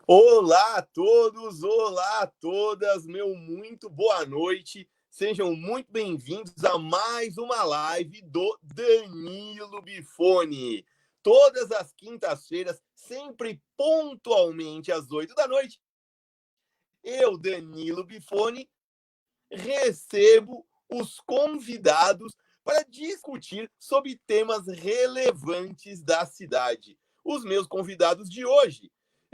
Olá a todos, olá a todas, meu muito boa noite. Sejam muito bem-vindos a mais uma live do Danilo Bifone. Todas as quintas-feiras, sempre pontualmente às 8 da noite, eu, Danilo Bifone, recebo os convidados para discutir sobre temas relevantes da cidade. Os meus convidados de hoje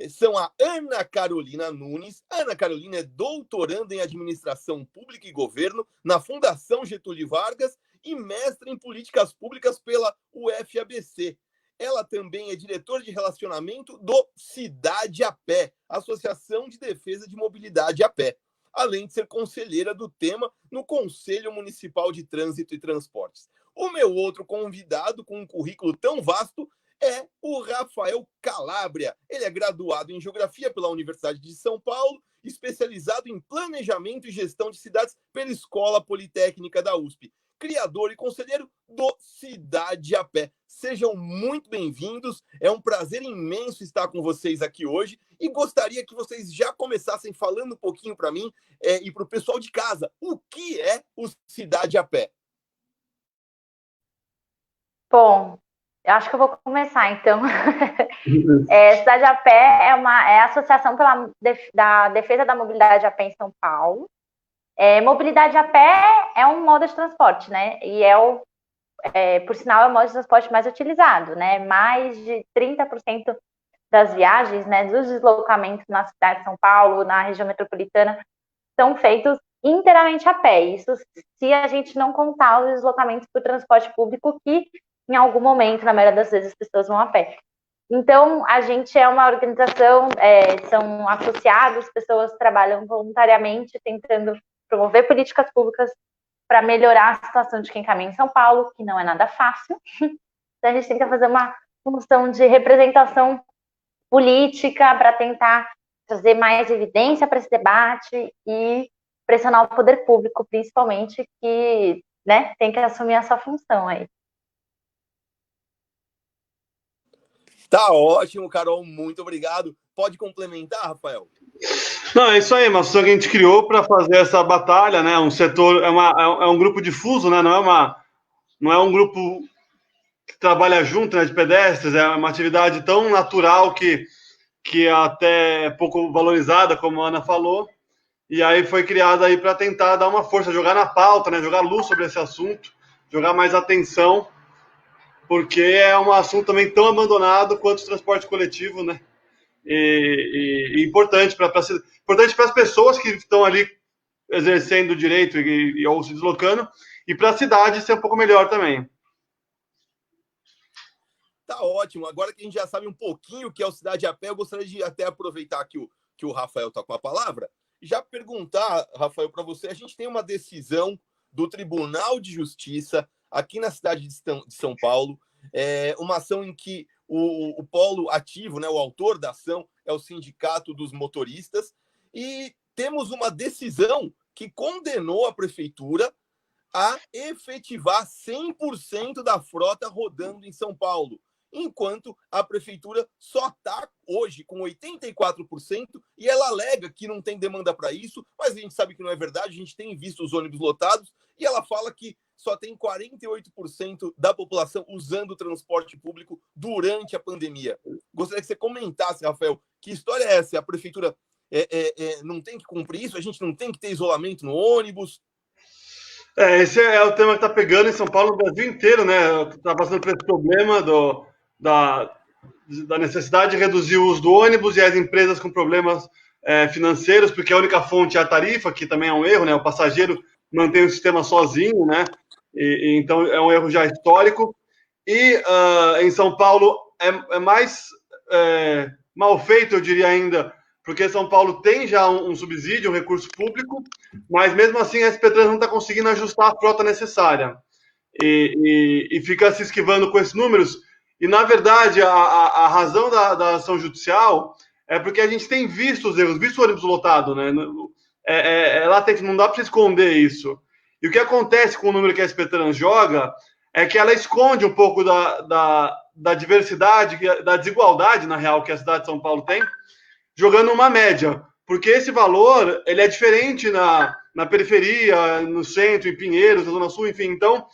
são a Ana Carolina Nunes. Ana Carolina é doutoranda em Administração Pública e Governo na Fundação Getúlio Vargas e mestre em Políticas Públicas pela UFABC. Ela também é diretora de relacionamento do Cidade a Pé, Associação de Defesa de Mobilidade a Pé, além de ser conselheira do tema no Conselho Municipal de Trânsito e Transportes. O meu outro convidado, com um currículo tão vasto, é o Rafael Calabria. Ele é graduado em Geografia pela Universidade de São Paulo, especializado em Planejamento e Gestão de Cidades pela Escola Politécnica da USP, criador e conselheiro do Cidade a Pé. Sejam muito bem-vindos, é um prazer imenso estar com vocês aqui hoje e gostaria que vocês já começassem falando um pouquinho para mim e para o pessoal de casa, o que é o Cidade a Pé? Bom, eu acho que eu vou começar, então. Cidade a Pé é a Associação da Defesa da Mobilidade a Pé em São Paulo. Mobilidade a pé é um modo de transporte, né? E por sinal, é o modo de transporte mais utilizado, né? Mais de 30% das viagens, né, dos deslocamentos na cidade de São Paulo, na região metropolitana, são feitos inteiramente a pé. Isso se a gente não contar os deslocamentos por transporte público, que em algum momento, na maioria das vezes, as pessoas vão a pé. Então, a gente é uma organização, são associados, pessoas trabalham voluntariamente tentando promover políticas públicas para melhorar a situação de quem caminha em São Paulo, que não é nada fácil. Então, a gente tenta fazer uma função de representação política para tentar trazer mais evidência para esse debate e pressionar o poder público, principalmente, que, né, tem que assumir essa função aí. Tá ótimo, Carol, muito obrigado. Pode complementar, Rafael? Não, é isso aí, uma associação que a gente criou para fazer essa batalha, né? Um setor, é um grupo difuso, né? Não é um grupo que trabalha junto, né, de pedestres, é uma atividade tão natural que é até pouco valorizada, como a Ana falou, e aí foi criada aí para tentar dar uma força, jogar na pauta, né? Jogar luz sobre esse assunto, jogar mais atenção, porque é um assunto também tão abandonado quanto o transporte coletivo, né? E importante para as pessoas que estão ali exercendo o direito ou se deslocando, e para a cidade ser um pouco melhor também. Tá ótimo. Agora que a gente já sabe um pouquinho o que é o Cidade a Pé, eu gostaria de até aproveitar que o Rafael está com a palavra e já perguntar, Rafael, para você. A gente tem uma decisão do Tribunal de Justiça aqui na cidade de São Paulo, uma ação em que o polo ativo, né, o autor da ação, é o Sindicato dos Motoristas, e temos uma decisão que condenou a prefeitura a efetivar 100% da frota rodando em São Paulo, enquanto a prefeitura só está hoje com 84% e ela alega que não tem demanda para isso, mas a gente sabe que não é verdade, a gente tem visto os ônibus lotados e ela fala que só tem 48% da população usando o transporte público durante a pandemia. Gostaria que você comentasse, Rafael, que história é essa? A prefeitura não tem que cumprir isso? A gente não tem que ter isolamento no ônibus? Esse é o tema que está pegando em São Paulo, no Brasil inteiro, né? Está passando por esse problema da necessidade de reduzir o uso do ônibus e as empresas com problemas financeiros, porque a única fonte é a tarifa, que também é um erro, né? O passageiro mantém o sistema sozinho, né? Então é um erro já histórico. E em São Paulo é mais mal feito, eu diria ainda, porque São Paulo tem já um subsídio, um recurso público, mas mesmo assim a SP Trans não está conseguindo ajustar a frota necessária. E fica se esquivando com esses números. E, na verdade, a razão da ação judicial é porque a gente tem visto os erros, visto o ônibus lotado, né? Não dá para esconder isso. E o que acontece com o número que a SP Trans joga é que ela esconde um pouco da diversidade, da desigualdade, na real, que a cidade de São Paulo tem, jogando uma média, porque esse valor ele é diferente na periferia, no centro, em Pinheiros, na Zona Sul, enfim. Então,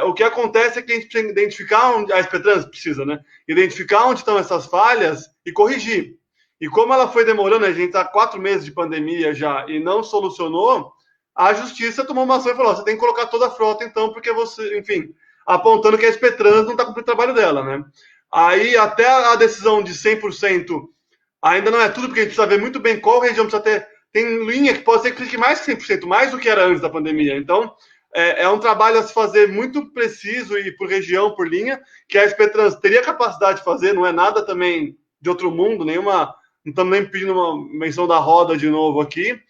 o que acontece é que a gente precisa identificar onde a SPTrans precisa, né? Identificar onde estão essas falhas e corrigir. E como ela foi demorando, a gente está 4 meses de pandemia já e não solucionou, a justiça tomou uma ação e falou: você tem que colocar toda a frota, então, porque você, enfim, apontando que a SPTrans não está cumprindo o trabalho dela, né? Aí, até a decisão de 100% ainda não é tudo, porque a gente precisa ver muito bem qual região precisa ter. Tem linha que pode ser que fique mais que 100%, mais do que era antes da pandemia. Então, é um trabalho a se fazer muito preciso e por região, por linha, que a SPTrans teria capacidade de fazer, não é nada também de outro mundo, nenhuma. Não estamos nem pedindo uma menção da roda de novo aqui.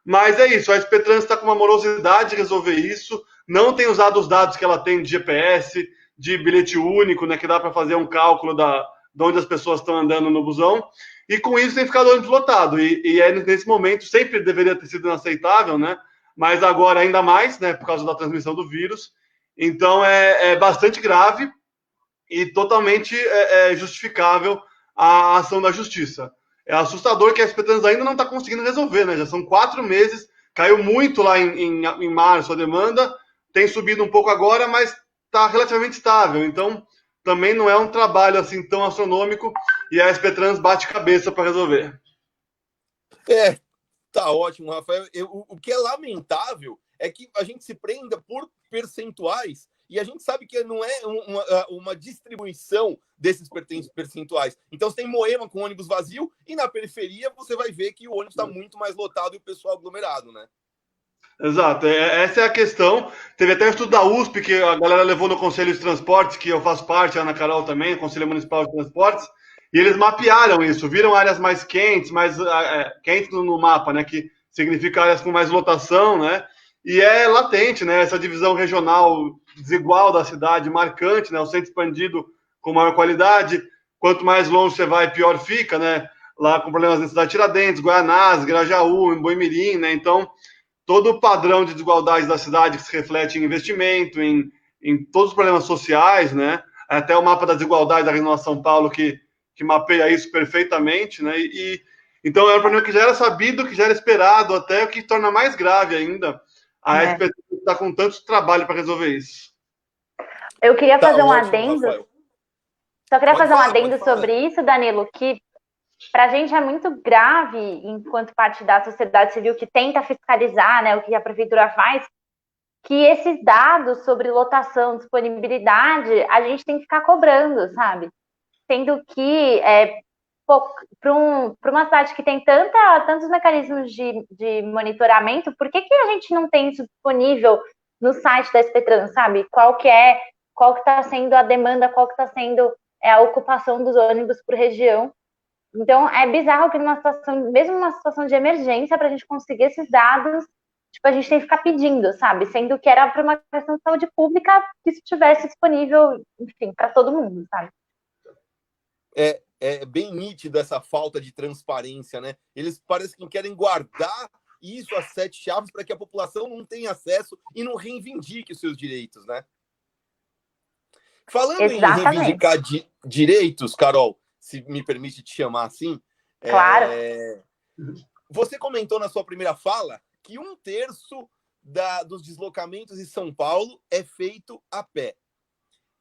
Mas é isso, a SPTrans está com uma morosidade de resolver isso, não tem usado os dados que ela tem de GPS, de bilhete único, né, que dá para fazer um cálculo de onde as pessoas estão andando no busão, e com isso tem ficado ônibus lotado, e nesse momento sempre deveria ter sido inaceitável, né, mas agora ainda mais, né, por causa da transmissão do vírus, então é bastante grave e totalmente justificável a ação da justiça. É assustador que a SPTrans ainda não está conseguindo resolver, né? Já são 4 meses, caiu muito lá em março a demanda, tem subido um pouco agora, mas está relativamente estável. Então, também não é um trabalho assim tão astronômico e a SPTrans bate cabeça para resolver. Tá ótimo, Rafael. O que é lamentável é que a gente se prenda por percentuais e a gente sabe que não é uma distribuição desses percentuais. Então, você tem Moema com ônibus vazio e na periferia você vai ver que o ônibus está muito mais lotado e o pessoal aglomerado, né? Exato, essa é a questão. Teve até um estudo da USP que a galera levou no Conselho de Transportes, que eu faço parte, a Ana Carol também, Conselho Municipal de Transportes, e eles mapearam isso, viram áreas mais quentes, mais quentes no mapa, né, que significa áreas com mais lotação, né, e é latente, né, essa divisão regional desigual da cidade, marcante, né, o centro expandido com maior qualidade, quanto mais longe você vai, pior fica, né, lá com problemas na cidade Tiradentes, Guaianazes, Grajaú, em Boimirim, né, então todo o padrão de desigualdade da cidade que se reflete em investimento, em todos os problemas sociais, né? Até o mapa da desigualdade da Regional São Paulo que mapeia isso perfeitamente, né? Então é um problema que já era sabido, que já era esperado, até o que torna mais grave ainda a SPT está com tanto trabalho para resolver isso. Eu queria fazer um ótimo, adendo. Rafael. Só queria Pode fazer um falar, adendo sobre isso, Danilo, que para a gente é muito grave, enquanto parte da sociedade civil que tenta fiscalizar, né, o que a prefeitura faz, que esses dados sobre lotação, disponibilidade, a gente tem que ficar cobrando, sabe? Sendo que para uma cidade que tem tantos mecanismos de monitoramento, por que a gente não tem isso disponível no site da SPTrans, sabe? Qual que está sendo a demanda, qual que está sendo a ocupação dos ônibus por região. Então, é bizarro que mesmo numa situação de emergência, para a gente conseguir esses dados, tipo, a gente tem que ficar pedindo, sabe? Sendo que era para uma questão de saúde pública que isso estivesse disponível, enfim, para todo mundo, sabe? É bem nítido essa falta de transparência, né? Eles parecem que querem guardar isso às 7 chaves para que a população não tenha acesso e não reivindique os seus direitos, né? Falando Exatamente. em reivindicar direitos, Carol, se me permite te chamar assim, claro. Você comentou na sua primeira fala que 1/3 dos deslocamentos em São Paulo é feito a pé.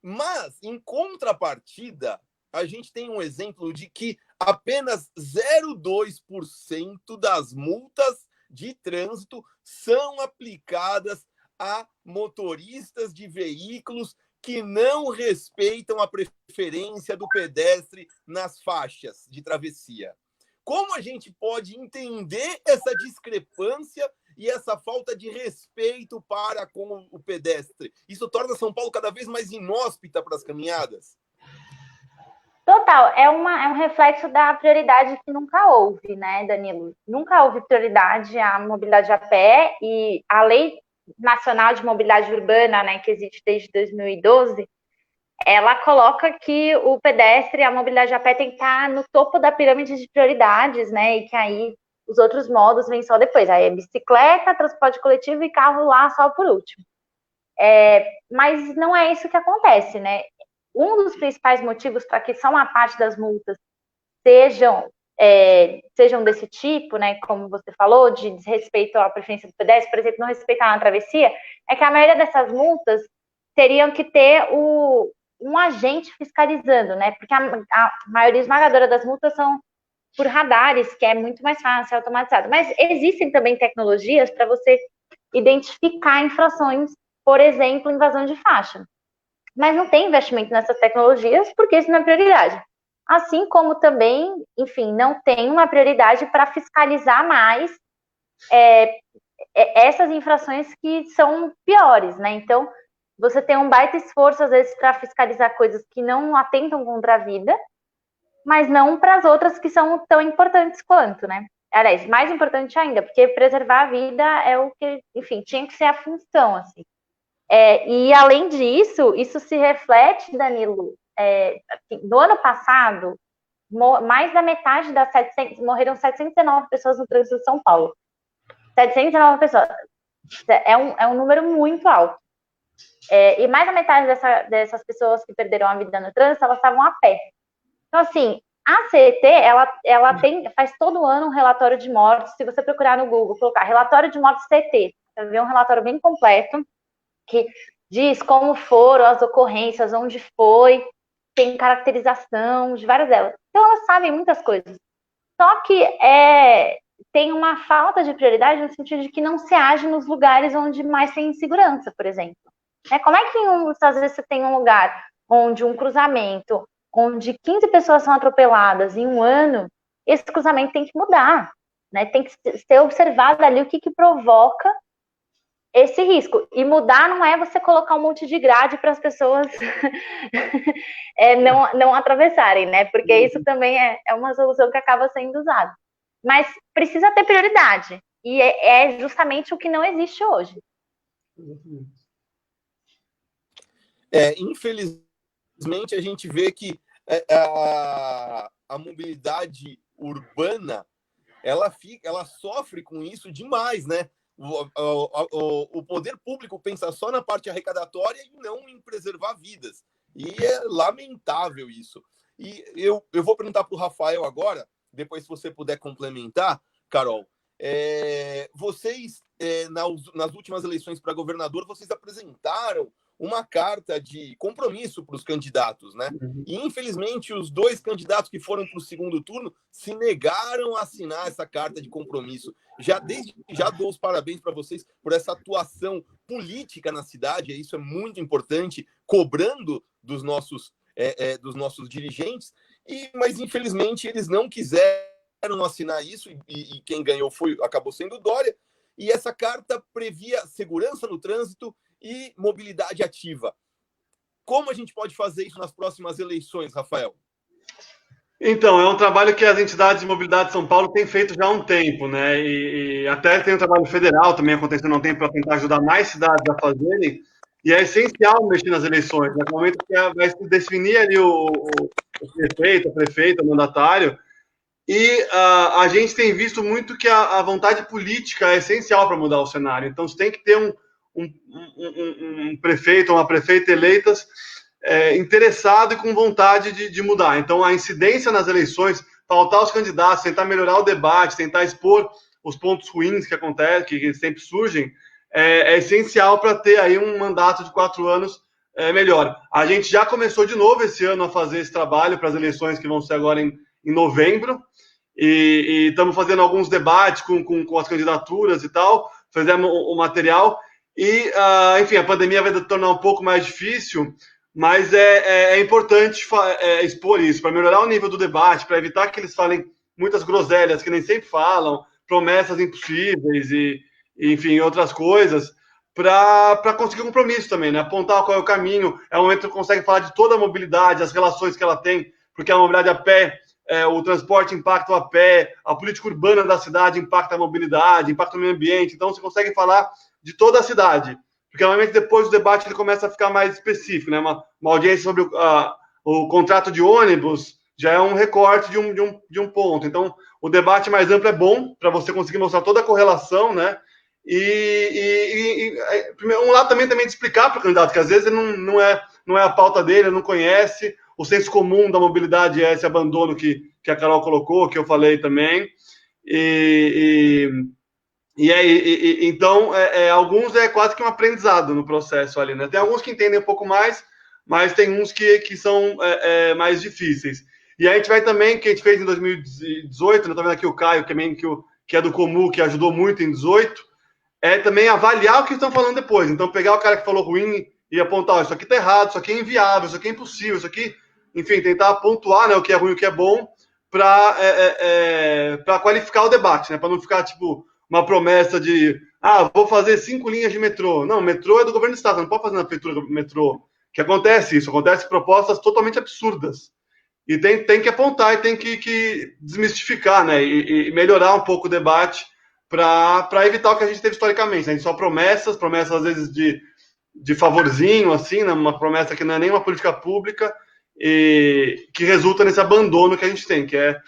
Mas, em contrapartida, a gente tem um exemplo de que apenas 0,2% das multas de trânsito são aplicadas a motoristas de veículos que não respeitam a preferência do pedestre nas faixas de travessia. Como a gente pode entender essa discrepância e essa falta de respeito para com o pedestre? Isso torna São Paulo cada vez mais inóspita para as caminhadas? Total, é um reflexo da prioridade que nunca houve, né, Danilo? Nunca houve prioridade à mobilidade a pé, e a Lei Nacional de Mobilidade Urbana, né, que existe desde 2012, ela coloca que o pedestre e a mobilidade a pé tem que estar no topo da pirâmide de prioridades, né, e que aí os outros modos vêm só depois. Aí é bicicleta, transporte coletivo e carro lá só por último. Mas não é isso que acontece, né? Um dos principais motivos para que só uma parte das multas sejam sejam desse tipo, né, como você falou, de desrespeito à preferência do pedestre, por exemplo, não respeitar na travessia, é que a maioria dessas multas teriam que ter um agente fiscalizando, né, porque a maioria esmagadora das multas são por radares, que é muito mais fácil, automatizado. Mas existem também tecnologias para você identificar infrações, por exemplo, invasão de faixa. Mas não tem investimento nessas tecnologias porque isso não é prioridade. Assim como também, enfim, não tem uma prioridade para fiscalizar mais essas infrações que são piores, né? Então, você tem um baita esforço, às vezes, para fiscalizar coisas que não atentam contra a vida, mas não para as outras que são tão importantes quanto, né? Aliás, mais importante ainda, porque preservar a vida é o que, enfim, tinha que ser a função, assim. E, além disso, isso se reflete, Danilo, assim, no ano passado, mais da metade das morreram 709 pessoas no trânsito de São Paulo. 709 pessoas. É um número muito alto. E mais da metade dessas pessoas que perderam a vida no trânsito, elas estavam a pé. Então, assim, a CET, ela faz todo ano um relatório de mortes. Se você procurar no Google, colocar relatório de mortes CET, você vai ver um relatório bem completo, que diz como foram as ocorrências, onde foi, tem caracterização de várias delas. Então, elas sabem muitas coisas. Só que tem uma falta de prioridade no sentido de que não se age nos lugares onde mais tem insegurança, por exemplo. Como é que às vezes você tem um lugar onde um cruzamento, onde 15 pessoas são atropeladas em um ano, esse cruzamento tem que mudar, né? Tem que ser observado ali o que provoca esse risco. E mudar não é você colocar um monte de grade para as pessoas não atravessarem, né? Porque isso também é uma solução que acaba sendo usada. Mas precisa ter prioridade. E é justamente o que não existe hoje. Infelizmente, a gente vê que a mobilidade urbana ela sofre com isso demais, né? O poder público pensa só na parte arrecadatória e não em preservar vidas. E é lamentável isso. E eu vou perguntar para o Rafael agora, depois se você puder complementar, Carol. Vocês, nas últimas eleições para governador, vocês apresentaram uma carta de compromisso para os candidatos, né? E, infelizmente, os dois candidatos que foram para o segundo turno se negaram a assinar essa carta de compromisso. Já dou os parabéns para vocês por essa atuação política na cidade, isso é muito importante, cobrando dos nossos dirigentes, mas, infelizmente, eles não quiseram assinar isso, e quem ganhou acabou sendo o Dória, e essa carta previa segurança no trânsito e mobilidade ativa. Como a gente pode fazer isso nas próximas eleições, Rafael? Então, é um trabalho que as entidades de mobilidade de São Paulo têm feito já há um tempo, né? E até tem um trabalho federal também acontecendo há um tempo para tentar ajudar mais cidades a fazerem. E é essencial mexer nas eleições, né? No momento que vai se definir ali o prefeito, a prefeita, o mandatário. E a gente tem visto muito que a vontade política é essencial para mudar o cenário. Então, você tem que ter um prefeito ou uma prefeita eleitas interessado e com vontade de mudar. Então, a incidência nas eleições, pautar os candidatos, tentar melhorar o debate, tentar expor os pontos ruins que acontecem, que sempre surgem, é essencial para ter aí um mandato de 4 anos melhor. A gente já começou de novo esse ano a fazer esse trabalho para as eleições que vão ser agora em novembro, e estamos fazendo alguns debates com as candidaturas e tal, fizemos o material, e, enfim, a pandemia vai tornar um pouco mais difícil, mas é importante expor isso, para melhorar o nível do debate, para evitar que eles falem muitas groselhas que nem sempre falam, promessas impossíveis e enfim, outras coisas, para conseguir compromisso também, né? Apontar qual é o caminho, é o momento que consegue falar de toda a mobilidade, as relações que ela tem, porque a mobilidade a pé, o transporte impacta a pé, a política urbana da cidade impacta a mobilidade, impacta o meio ambiente, então você consegue falar de toda a cidade, porque normalmente depois do debate ele começa a ficar mais específico, né? Uma audiência sobre o contrato de ônibus já é um recorte de um ponto, então o debate mais amplo é bom para você conseguir mostrar toda a correlação, né? Um lado também de explicar para o candidato que às vezes ele não é a pauta dele, ele não conhece, o senso comum da mobilidade é esse abandono que que a Carol colocou, que eu falei também. Então, alguns é quase que um aprendizado no processo ali, né? Tem alguns que entendem um pouco mais, mas tem uns que são mais difíceis. E a gente vai também, que a gente fez em 2018, né? Tá vendo aqui o Caio, que é do Comu, que ajudou muito em 18, também avaliar o que estão falando depois. Então, pegar o cara que falou ruim e apontar, isso aqui tá errado, isso aqui é inviável, isso aqui é impossível, isso aqui... Enfim, tentar pontuar, né, o que é ruim e o que é bom para qualificar o debate, né? Para não ficar, tipo, uma promessa de vou fazer 5 linhas de metrô. Não, metrô é do governo do estado, não pode fazer na prefeitura do metrô. Que acontece isso, acontece propostas totalmente absurdas. E tem que apontar e tem que desmistificar, né? E melhorar um pouco o debate para evitar o que a gente teve historicamente, né? A gente só promessas às vezes de favorzinho, assim, né? Uma promessa que não é nem uma política pública e que resulta nesse abandono que a gente tem, que é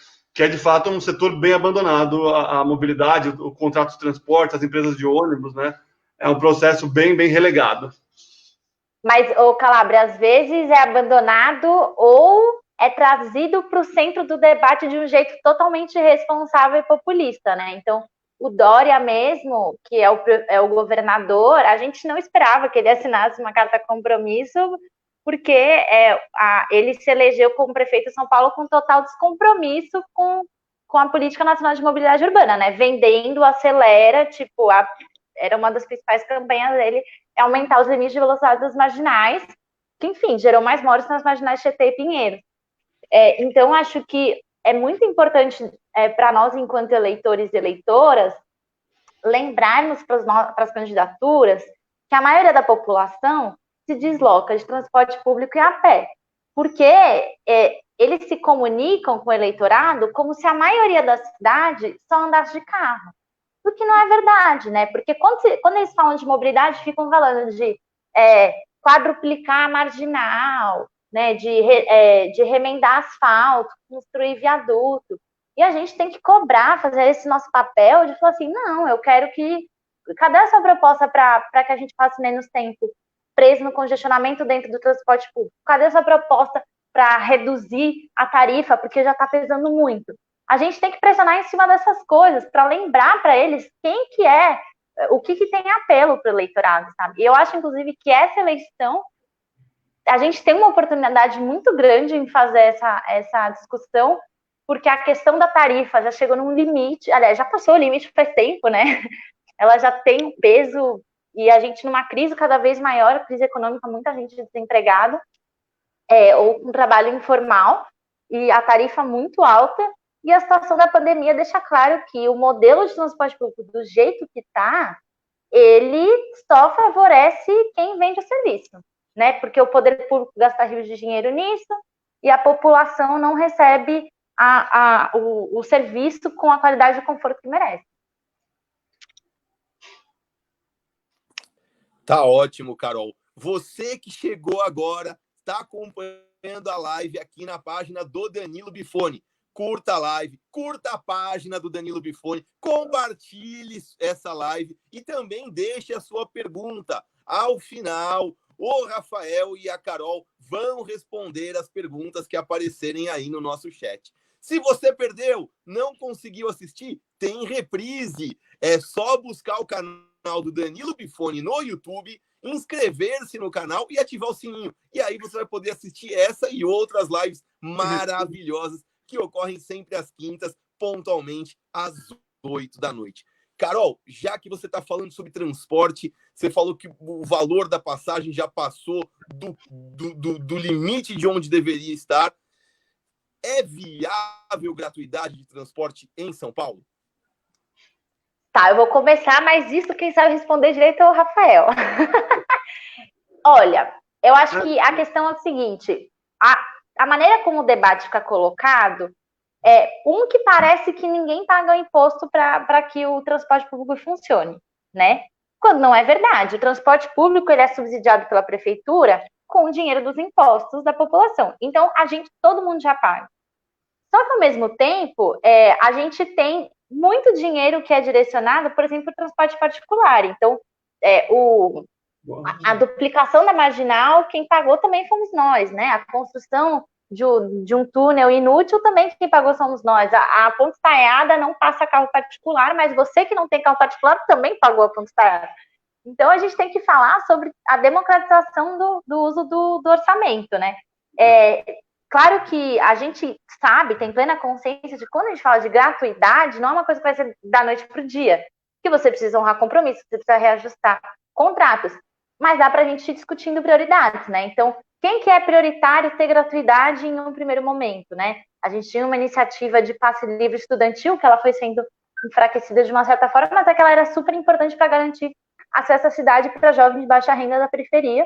de fato um setor bem abandonado, a mobilidade, o contrato de transporte, as empresas de ônibus, né? É um processo bem, bem relegado. Mas, Calabria, às vezes é abandonado ou é trazido para o centro do debate de um jeito totalmente irresponsável e populista, né? Então, o Dória mesmo, que é o governador, a gente não esperava que ele assinasse uma carta compromisso, porque ele se elegeu como prefeito de São Paulo com total descompromisso com a Política Nacional de Mobilidade Urbana, né? Vendendo, acelera, tipo, era uma das principais campanhas dele, é aumentar os limites de velocidade das marginais, que, enfim, gerou mais mortes nas marginais Tietê e Pinheiro. Então, acho que é muito importante para nós, enquanto eleitores e eleitoras, lembrarmos para as candidaturas que a maioria da população se desloca de transporte público e a pé, porque eles se comunicam com o eleitorado como se a maioria da cidade só andasse de carro, o que não é verdade, né? Porque quando eles falam de mobilidade, ficam falando de quadruplicar a marginal, né? De remendar asfalto, construir viaduto, e a gente tem que cobrar, fazer esse nosso papel de falar assim, não, eu quero que... Cadê essa proposta para que a gente passe menos tempo preso no congestionamento dentro do transporte público? Cadê essa proposta para reduzir a tarifa, porque já está pesando muito? A gente tem que pressionar em cima dessas coisas, para lembrar para eles quem que é, o que tem apelo para o eleitorado, sabe? E eu acho, inclusive, que essa eleição, a gente tem uma oportunidade muito grande em fazer essa discussão, porque a questão da tarifa já chegou num limite, aliás, já passou o limite faz tempo, né? Ela já tem um peso, e a gente numa crise cada vez maior, crise econômica, muita gente desempregada, ou com trabalho informal, e a tarifa muito alta, e a situação da pandemia deixa claro que o modelo de transporte público, do jeito que está, ele só favorece quem vende o serviço, né? Porque o poder público gasta rios de dinheiro nisso, e a população não recebe o serviço com a qualidade e conforto que merece. Tá ótimo, Carol. Você que chegou agora, está acompanhando a live aqui na página do Danilo Bifone. Curta a live, curta a página do Danilo Bifone, compartilhe essa live e também deixe a sua pergunta. Ao final, o Rafael e a Carol vão responder as perguntas que aparecerem aí no nosso chat. Se você perdeu, não conseguiu assistir, tem reprise. É só buscar o canal do Danilo Bifone no YouTube, inscrever-se no canal e ativar o sininho. E aí você vai poder assistir essa e outras lives maravilhosas que ocorrem sempre às quintas, pontualmente às 8 da noite. Carol, já que você está falando sobre transporte, você falou que o valor da passagem já passou do limite de onde deveria estar. É viável gratuidade de transporte em São Paulo? Tá, eu vou começar, mas isso quem sabe responder direito é o Rafael. Olha, eu acho que a questão é o seguinte, a maneira como o debate fica colocado que parece que ninguém paga o imposto para que o transporte público funcione, né? Quando não é verdade. O transporte público ele é subsidiado pela prefeitura com o dinheiro dos impostos da população. Então, todo mundo já paga. Só que, ao mesmo tempo, a gente tem muito dinheiro que é direcionado, por exemplo, para o transporte particular. Então, a duplicação da marginal, quem pagou também fomos nós, né? A construção de um túnel inútil, também quem pagou somos nós. A ponte estaiada não passa carro particular, mas você que não tem carro particular também pagou a ponte estaiada. Então, a gente tem que falar sobre a democratização do uso do orçamento, né? Claro que a gente sabe, tem plena consciência de quando a gente fala de gratuidade, não é uma coisa que vai ser da noite para o dia, que você precisa honrar compromissos, você precisa reajustar contratos, mas dá para a gente ir discutindo prioridades, né? Então, quem que é prioritário ter gratuidade em um primeiro momento, né? A gente tinha uma iniciativa de passe livre estudantil, que ela foi sendo enfraquecida de uma certa forma, mas é que ela era super importante para garantir acesso à cidade para jovens de baixa renda da periferia,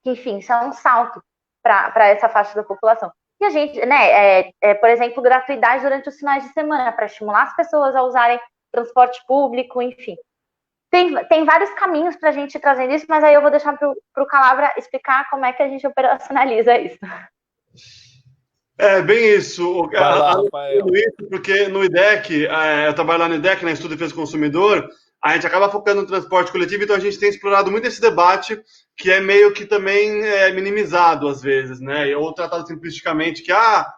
que, enfim, isso é um salto para essa faixa da população. E a gente, né, por exemplo, gratuidade durante os finais de semana, para estimular as pessoas a usarem transporte público, enfim. Tem vários caminhos para a gente ir trazendo isso, mas aí eu vou deixar para o Calabra explicar como é que a gente operacionaliza isso. É, bem isso. Vai lá, Rafael. Porque no IDEC, eu trabalho lá no IDEC, na Estudo de Defesa do Consumidor, a gente acaba focando no transporte coletivo, então a gente tem explorado muito esse debate, que é meio que também minimizado às vezes, né? Ou tratado simplisticamente que,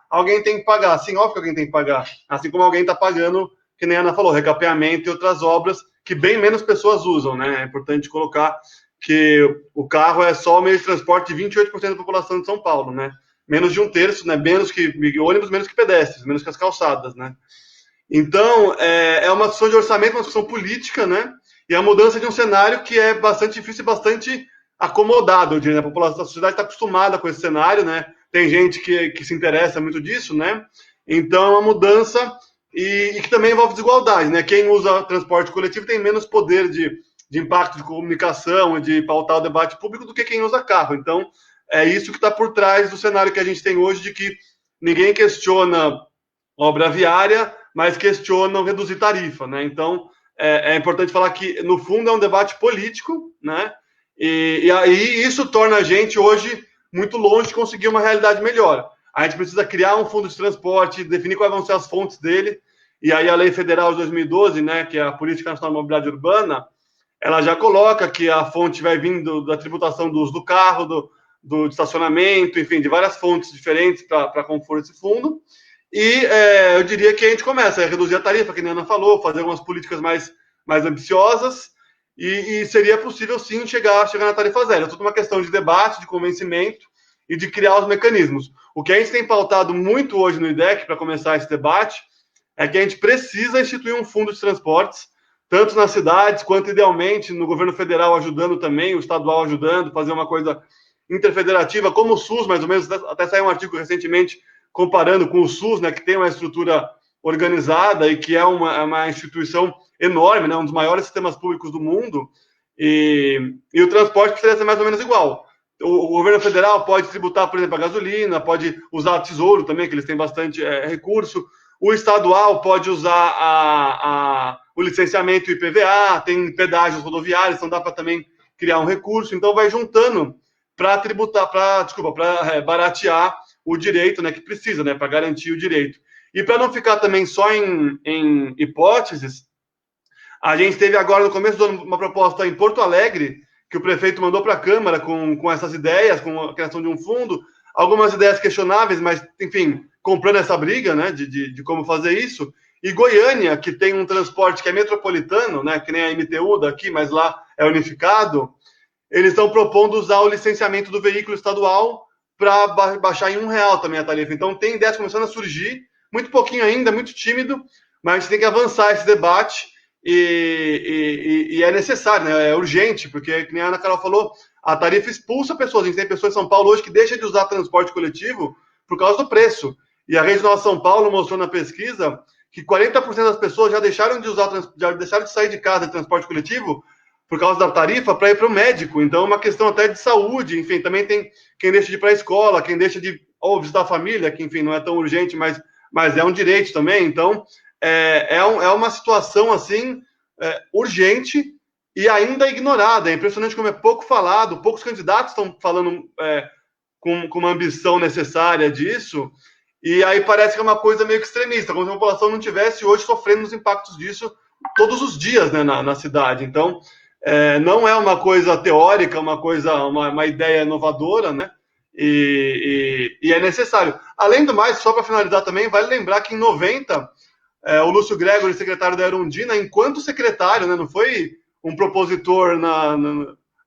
alguém tem que pagar. Sim, óbvio que alguém tem que pagar. Assim como alguém está pagando, que nem a Ana falou, recapeamento e outras obras que bem menos pessoas usam, né? É importante colocar que o carro é só o meio de transporte de 28% da população de São Paulo, né? Menos de um terço, né? Menos que ônibus, menos que pedestres, menos que as calçadas, né? Então, é uma discussão de orçamento, uma discussão política, né? E a mudança de um cenário que é bastante difícil e bastante acomodado, eu diria. A população, a sociedade está acostumada com esse cenário, né? Tem gente que se interessa muito disso, né? Então, é uma mudança e que também envolve desigualdade, né? Quem usa transporte coletivo tem menos poder de impacto de comunicação, de pautar o debate público do que quem usa carro. Então, é isso que está por trás do cenário que a gente tem hoje, de que ninguém questiona obra viária, mas questionam reduzir tarifa, né? Então, é importante falar que, no fundo, é um debate político, né? E aí isso torna a gente, hoje, muito longe de conseguir uma realidade melhor. A gente precisa criar um fundo de transporte, definir quais vão ser as fontes dele, e aí a Lei Federal de 2012, né, que é a Política Nacional de Mobilidade Urbana, ela já coloca que a fonte vai vir da tributação do uso do carro, do estacionamento, enfim, de várias fontes diferentes para compor esse fundo. E eu diria que a gente começa a reduzir a tarifa, que a Ana falou, fazer algumas políticas mais ambiciosas, e seria possível, sim, chegar na tarifa zero. É tudo uma questão de debate, de convencimento e de criar os mecanismos. O que a gente tem pautado muito hoje no IDEC, para começar esse debate, é que a gente precisa instituir um fundo de transportes, tanto nas cidades, quanto, idealmente, no governo federal ajudando também, o estadual ajudando, fazer uma coisa interfederativa, como o SUS, mais ou menos. Até saiu um artigo recentemente comparando com o SUS, né, que tem uma estrutura organizada e que é uma instituição enorme, né, um dos maiores sistemas públicos do mundo, e o transporte precisaria ser mais ou menos igual. O governo federal pode tributar, por exemplo, a gasolina, pode usar o tesouro também, que eles têm bastante recurso. O estadual pode usar o licenciamento IPVA, tem pedágios rodoviários, então dá para também criar um recurso. Então vai juntando para baratear o direito, né, que precisa, né, para garantir o direito. E para não ficar também só em hipóteses, a gente teve agora, no começo do ano, uma proposta em Porto Alegre, que o prefeito mandou para a Câmara com essas ideias, com a criação de um fundo, algumas ideias questionáveis, mas, enfim, comprando essa briga, né, de como fazer isso. E Goiânia, que tem um transporte que é metropolitano, né, que nem a MTU daqui, mas lá é unificado, eles estão propondo usar o licenciamento do veículo estadual para baixar em R$1 também a tarifa. Então, tem ideias começando a surgir, muito pouquinho ainda, muito tímido, mas a gente tem que avançar esse debate e é necessário, né? É urgente, porque, como a Ana Carol falou, a tarifa expulsa pessoas. A gente tem pessoas em São Paulo hoje que deixam de usar transporte coletivo por causa do preço. E a Rede Nossa São Paulo mostrou na pesquisa que 40% das pessoas já deixaram de sair de casa de transporte coletivo por causa da tarifa para ir para o médico. Então, é uma questão até de saúde. Enfim, também tem quem deixa de ir para a escola, quem deixa de visitar a família, que, enfim, não é tão urgente, mas é um direito também. Então, é uma situação, assim, urgente e ainda ignorada. É impressionante como é pouco falado, poucos candidatos estão falando com uma ambição necessária disso, e aí parece que é uma coisa meio que extremista, como se a população não tivesse hoje sofrendo os impactos disso todos os dias, né, na cidade. Então, não é uma coisa teórica, uma ideia inovadora, né? E é necessário. Além do mais, só para finalizar também, vale lembrar que em 90, o Lúcio Gregory, secretário da Aerondina, enquanto secretário, né, não foi um propositor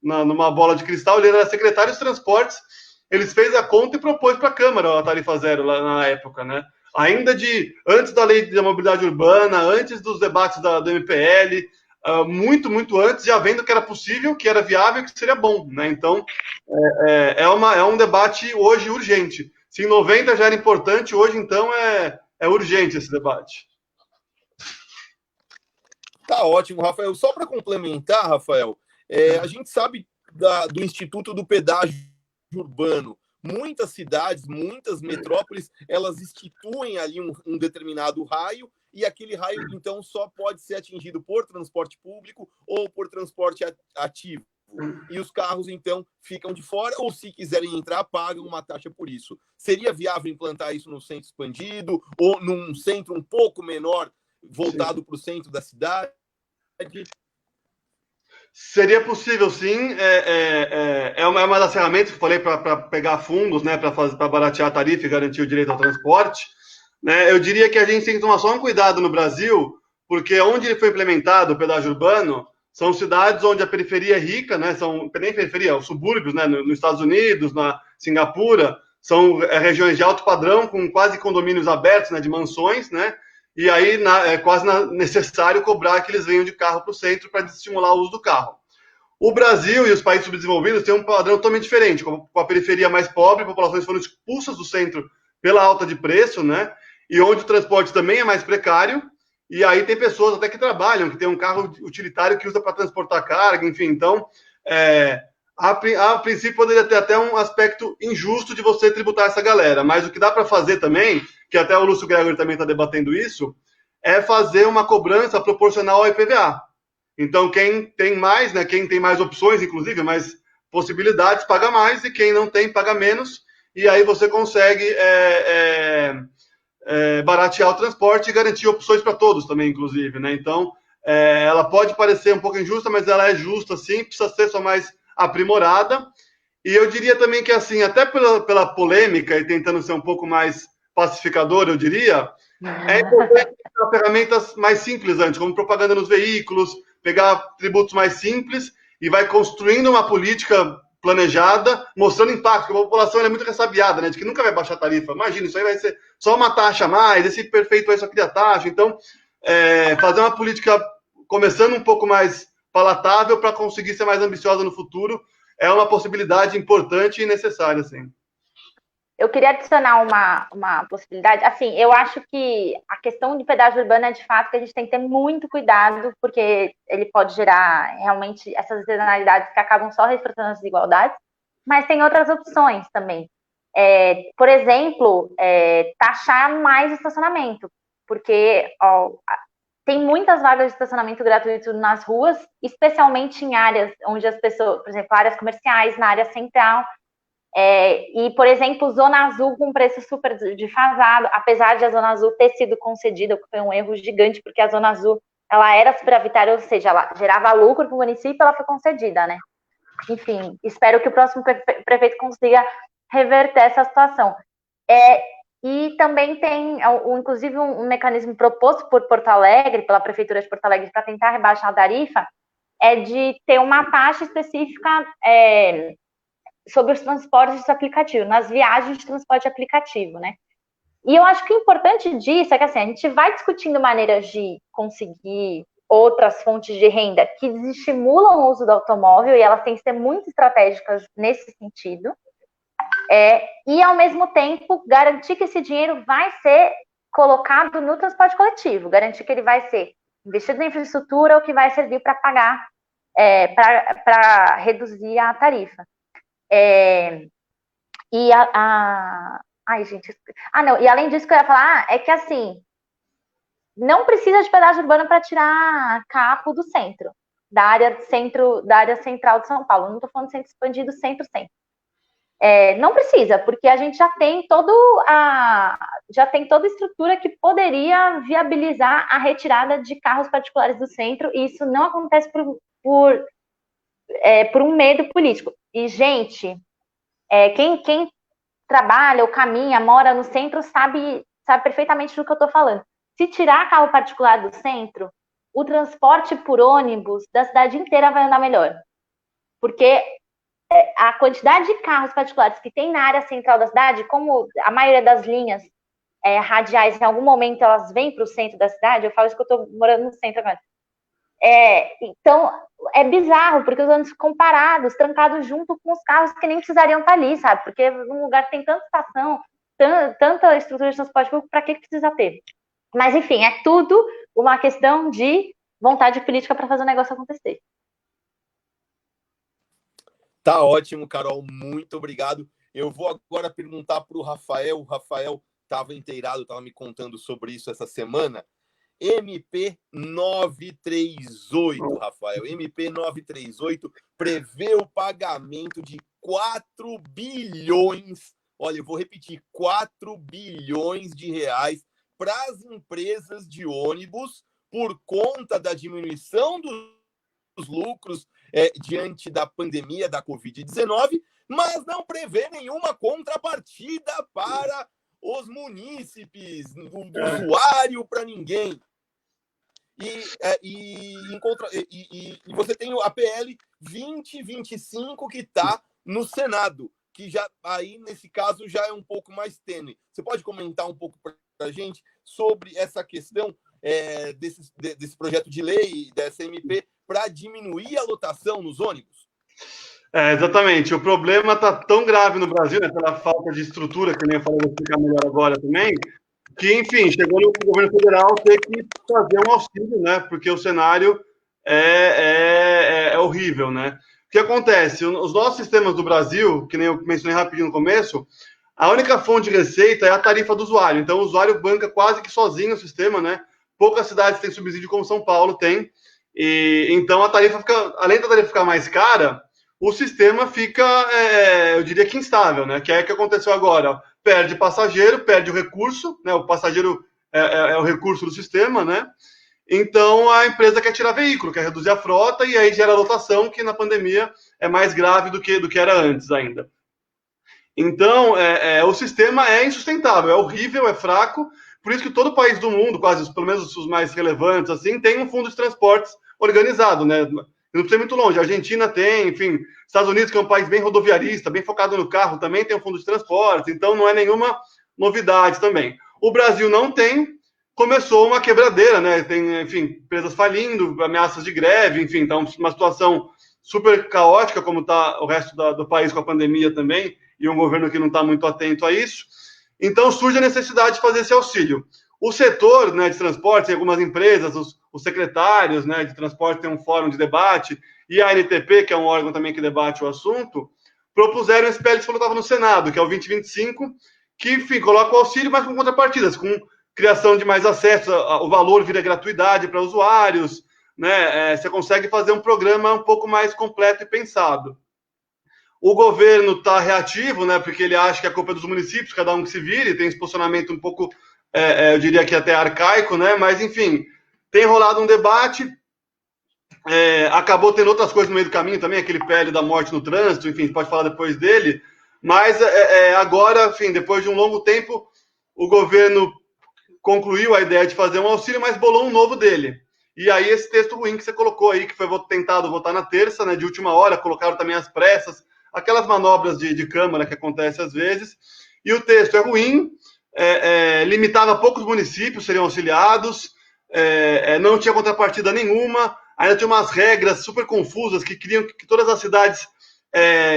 numa bola de cristal, ele era secretário dos transportes, ele fez a conta e propôs para a Câmara a tarifa zero lá na época, né? Ainda antes da lei da mobilidade urbana, antes dos debates do MPL, muito, muito antes, já vendo que era possível, que era viável, que seria bom, né? Então, é um debate hoje urgente. Se em 90 já era importante, hoje, então, é urgente esse debate. Tá ótimo, Rafael. Só para complementar, Rafael, a gente sabe do Instituto do Pedágio Urbano. Muitas cidades, muitas metrópoles, elas instituem ali um determinado raio, e aquele raio, então, só pode ser atingido por transporte público ou por transporte ativo. E os carros, então, ficam de fora, ou se quiserem entrar, pagam uma taxa por isso. Seria viável implantar isso no centro expandido, ou num centro um pouco menor, voltado para o centro da cidade? Seria possível, sim. É uma das ferramentas que eu falei para pegar fundos, né, para baratear a tarifa e garantir o direito ao transporte. Né? Eu diria que a gente tem que tomar só um cuidado no Brasil, porque onde ele foi implementado, o pedágio urbano, são cidades onde a periferia é rica, né, são nem periferia, os subúrbios, né, nos Estados Unidos, na Singapura, são regiões de alto padrão, com quase condomínios abertos, né, de mansões, né, e aí é quase necessário cobrar que eles venham de carro para o centro para estimular o uso do carro. O Brasil e os países subdesenvolvidos têm um padrão totalmente diferente, com a periferia mais pobre, populações foram expulsas do centro pela alta de preço, né? E onde o transporte também é mais precário, e aí tem pessoas até que trabalham, que tem um carro utilitário que usa para transportar carga, enfim. Então, a princípio poderia ter até um aspecto injusto de você tributar essa galera, mas o que dá para fazer também, que até o Lúcio Gregory também está debatendo isso, é fazer uma cobrança proporcional ao IPVA. Então, quem tem mais, né, quem tem mais opções, inclusive, mais possibilidades, paga mais, e quem não tem, paga menos, e aí você consegue baratear o transporte e garantir opções para todos também, inclusive, né? Então, ela pode parecer um pouco injusta, mas ela é justa, sim, precisa ser só mais aprimorada. E eu diria também que, assim, até pela polêmica e tentando ser um pouco mais pacificador, eu diria, é importante ter ferramentas mais simples antes, como propaganda nos veículos, pegar tributos mais simples e vai construindo uma política planejada, mostrando impacto, porque a população é muito ressabiada, né, de que nunca vai baixar a tarifa. Imagina, isso aí vai ser só uma taxa a mais, esse prefeito vai só criar taxa. Então, fazer uma política começando um pouco mais palatável para conseguir ser mais ambiciosa no futuro é uma possibilidade importante e necessária, sim. Eu queria adicionar uma possibilidade. Assim, eu acho que a questão de pedágio urbano é de fato que a gente tem que ter muito cuidado, porque ele pode gerar realmente essas externalidades que acabam só reforçando as desigualdades, mas tem outras opções também. Por exemplo, taxar mais estacionamento, porque tem muitas vagas de estacionamento gratuito nas ruas, especialmente em áreas onde as pessoas, por exemplo, áreas comerciais, na área central. E, por exemplo, Zona Azul com preço super defasado, apesar de a Zona Azul ter sido concedida, o que foi um erro gigante, porque a Zona Azul ela era superavitária, ou seja, ela gerava lucro para o município, ela foi concedida, né? Enfim, espero que o próximo prefeito consiga reverter essa situação. E também tem, inclusive, um mecanismo proposto por Porto Alegre, pela Prefeitura de Porto Alegre, para tentar rebaixar a tarifa, de ter uma taxa específica sobre os transportes de aplicativo, nas viagens de transporte aplicativo, né? E eu acho que o importante disso é que, assim, a gente vai discutindo maneiras de conseguir outras fontes de renda que estimulam o uso do automóvel, e elas têm que ser muito estratégicas nesse sentido, e, ao mesmo tempo, garantir que esse dinheiro vai ser colocado no transporte coletivo, garantir que ele vai ser investido na infraestrutura ou que vai servir para pagar, para reduzir a tarifa. Ai, gente. Não, e além disso que eu ia falar, é que assim, não precisa de pedágio urbano para tirar capo do centro, da área central de São Paulo. Não estou falando centro expandido, centro-centro. Não precisa, porque a gente já tem toda a estrutura que poderia viabilizar a retirada de carros particulares do centro, e isso não acontece por um medo político. E, gente, quem trabalha ou caminha, mora no centro, sabe perfeitamente do que eu estou falando. Se tirar carro particular do centro, o transporte por ônibus da cidade inteira vai andar melhor. Porque a quantidade de carros particulares que tem na área central da cidade, como a maioria das linhas radiais, em algum momento elas vêm para o centro da cidade, eu falo isso que eu estou morando no centro agora. Então, é bizarro, porque os ônibus ficam parados, trancados junto com os carros que nem precisariam estar ali, sabe? Porque num lugar que tem tanta estação, tanta estrutura de transporte público, para que precisa ter? Mas, enfim, é tudo uma questão de vontade política para fazer o negócio acontecer. Tá ótimo, Carol, muito obrigado. Eu vou agora perguntar para o Rafael. O Rafael estava inteirado, estava me contando sobre isso essa semana. MP 938, Rafael. MP 938 prevê o pagamento de 4 bilhões, olha, eu vou repetir, 4 bilhões de reais para as empresas de ônibus por conta da diminuição dos lucros diante da pandemia da Covid-19, mas não prevê nenhuma contrapartida para os munícipes, do usuário, para ninguém. E você tem a PL 2025 que está no Senado, que já aí, nesse caso, já é um pouco mais tênue. Você pode comentar um pouco para a gente sobre essa questão desse projeto de lei, dessa MP, para diminuir a lotação nos ônibus? Exatamente. O problema está tão grave no Brasil, né, pela falta de estrutura, que nem eu falei, vou explicar melhor agora também, que, enfim, chegou no governo federal ter que fazer um auxílio, né, porque o cenário é horrível, né. O que acontece? Os nossos sistemas do Brasil, que nem eu mencionei rapidinho no começo, a única fonte de receita é a tarifa do usuário. Então, o usuário banca quase que sozinho o sistema, né. Poucas cidades têm subsídio, como São Paulo tem. E então, a tarifa fica, além da tarifa ficar mais cara, o sistema fica, eu diria que instável, né? Que é o que aconteceu agora. Perde passageiro, perde o recurso, né? O passageiro é o recurso do sistema, né? Então, a empresa quer tirar veículo, quer reduzir a frota, e aí gera lotação, que na pandemia é mais grave do que era antes ainda. Então, o sistema é insustentável, é horrível, é fraco, por isso que todo país do mundo, quase, pelo menos os mais relevantes, assim, tem um fundo de transportes organizado, né? Não precisa ir muito longe. A Argentina tem, enfim, Estados Unidos, que é um país bem rodoviarista, bem focado no carro, também tem um fundo de transportes, então não é nenhuma novidade também. O Brasil não tem, começou uma quebradeira, né? Tem, enfim, empresas falindo, ameaças de greve, enfim, então uma situação super caótica, como está o resto do país com a pandemia também, e um governo que não está muito atento a isso. Então surge a necessidade de fazer esse auxílio. O setor, né, de transporte, tem algumas empresas, os secretários, né, de transporte tem um fórum de debate, e a ANTP, que é um órgão também que debate o assunto, propuseram esse PL que estava no Senado, que é o 2025, que, enfim, coloca o auxílio, mas com contrapartidas, com criação de mais acesso, o valor vira gratuidade para usuários, né, você consegue fazer um programa um pouco mais completo e pensado. O governo está reativo, né, porque ele acha que a culpa é dos municípios, cada um que se vire, tem esse posicionamento um pouco, eu diria que até arcaico, né, mas, enfim, tem rolado um debate, acabou tendo outras coisas no meio do caminho também, aquele PL da morte no trânsito, enfim, pode falar depois dele, mas agora, enfim, depois de um longo tempo, o governo concluiu a ideia de fazer um auxílio, mas bolou um novo dele. E aí esse texto ruim que você colocou aí, que foi tentado votar na terça, né, de última hora, colocaram também as pressas, aquelas manobras de Câmara que acontecem às vezes, e o texto é ruim, limitava a poucos municípios seriam auxiliados, não tinha contrapartida nenhuma, ainda tinha umas regras super confusas que queriam que todas as cidades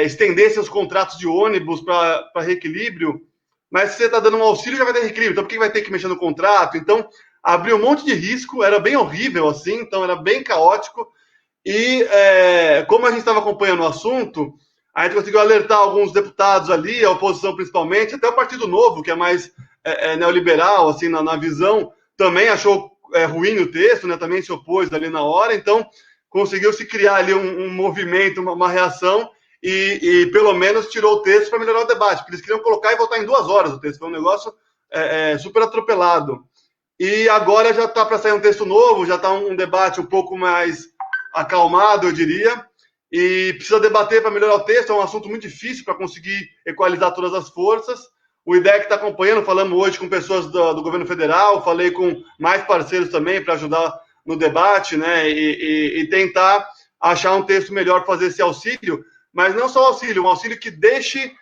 estendessem os contratos de ônibus para reequilíbrio, mas se você está dando um auxílio já vai ter reequilíbrio, então por que vai ter que mexer no contrato? Então, abriu um monte de risco, era bem horrível assim, então era bem caótico, e como a gente estava acompanhando o assunto, a gente conseguiu alertar alguns deputados ali, a oposição principalmente, até o Partido Novo, que é mais neoliberal, assim, na visão, também achou ruim o texto, né, também se opôs ali na hora, então conseguiu se criar ali um movimento, uma reação, e pelo menos tirou o texto para melhorar o debate, porque eles queriam colocar e votar em 2 horas o texto, foi um negócio super atropelado. E agora já está para sair um texto novo, já está um debate um pouco mais acalmado, eu diria, e precisa debater para melhorar o texto, é um assunto muito difícil para conseguir equalizar todas as forças. O IDEC está acompanhando, falamos hoje com pessoas do governo federal, falei com mais parceiros também para ajudar no debate, né, e tentar achar um texto melhor para fazer esse auxílio, mas não só auxílio, um auxílio que deixe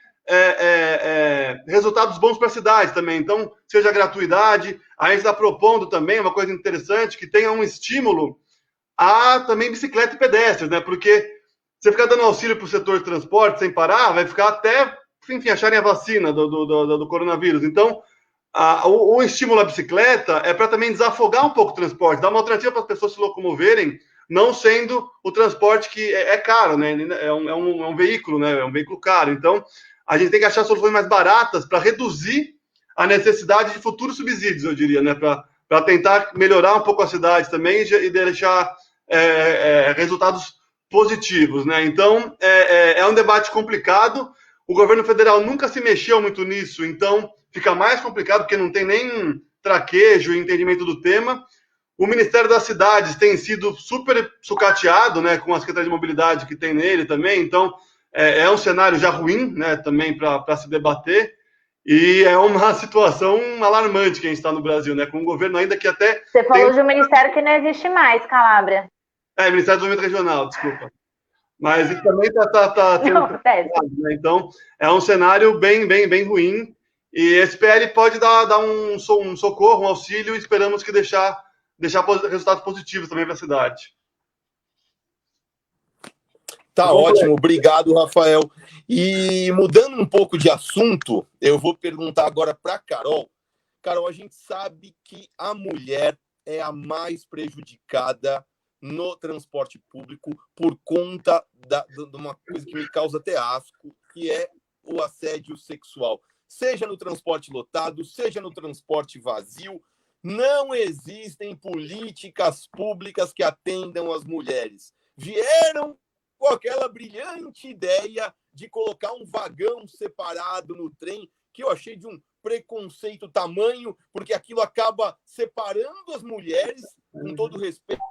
resultados bons para a cidade também. Então, seja gratuidade, a gente está propondo também uma coisa interessante, que tenha um estímulo a também bicicleta e pedestres, né? Porque você ficar dando auxílio para o setor de transporte sem parar, vai ficar até, enfim, acharem a vacina do coronavírus. Então, o estímulo à bicicleta é para também desafogar um pouco o transporte, dar uma alternativa para as pessoas se locomoverem, não sendo o transporte que é caro, né? É um veículo, né? É um veículo caro. Então, a gente tem que achar soluções mais baratas para reduzir a necessidade de futuros subsídios, eu diria, né? Para tentar melhorar um pouco a cidade também e deixar resultados positivos, né? Então, é um debate complicado. O governo federal nunca se mexeu muito nisso, então fica mais complicado, porque não tem nem traquejo e entendimento do tema. O Ministério das Cidades tem sido super sucateado, né, com a Secretaria de Mobilidade que tem nele também, então é um cenário já ruim, né, também para se debater, e é uma situação alarmante que a gente está no Brasil, né, com um governo ainda que até... Você falou de um ministério que não existe mais, Calabria. Ministério do Desenvolvimento Regional, desculpa. Mas isso também está sendo... Não, né? Então, é um cenário bem ruim, e esse PL pode dar um socorro, um auxílio, e esperamos que deixar resultados positivos também para a cidade. Tá ótimo, obrigado, Rafael. E mudando um pouco de assunto, eu vou perguntar agora para Carol. Carol, a gente sabe que a mulher é a mais prejudicada no transporte público por conta de uma coisa que me causa até asco, que é o assédio sexual. Seja no transporte lotado, seja no transporte vazio, não existem políticas públicas que atendam as mulheres. Vieram com aquela brilhante ideia de colocar um vagão separado no trem, que eu achei de um preconceito tamanho, porque aquilo acaba separando as mulheres, com todo respeito,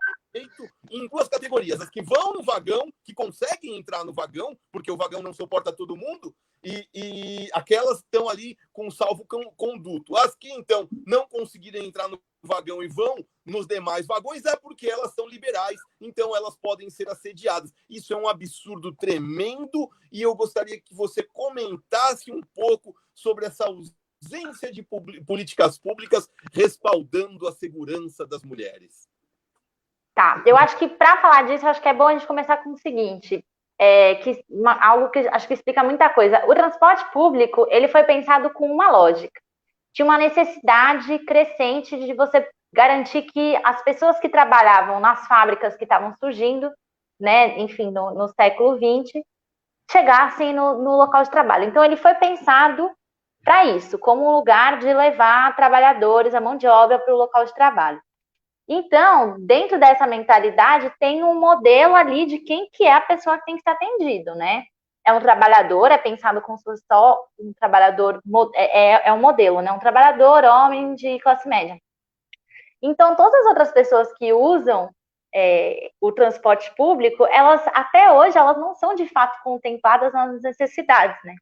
em duas categorias. As que vão no vagão, que conseguem entrar no vagão, porque o vagão não suporta todo mundo, e aquelas que estão ali com salvo-conduto. As que, então, não conseguirem entrar no vagão e vão nos demais vagões é porque elas são liberais, então elas podem ser assediadas. Isso é um absurdo tremendo, e eu gostaria que você comentasse um pouco sobre essa ausência de políticas públicas respaldando a segurança das mulheres. Tá, eu acho que para falar disso, acho que é bom a gente começar com o seguinte, algo que acho que explica muita coisa. O transporte público, ele foi pensado com uma lógica. Tinha uma necessidade crescente de você garantir que as pessoas que trabalhavam nas fábricas que estavam surgindo, né, enfim, no século XX, chegassem no local de trabalho. Então, ele foi pensado para isso, como um lugar de levar trabalhadores, a mão de obra, para o local de trabalho. Então, dentro dessa mentalidade, tem um modelo ali de quem que é a pessoa que tem que ser atendido, né? É um trabalhador, é pensado como se fosse só um trabalhador, é um modelo, né? Um trabalhador, homem de classe média. Então, todas as outras pessoas que usam o transporte público, elas, até hoje, elas não são de fato contempladas nas necessidades, né?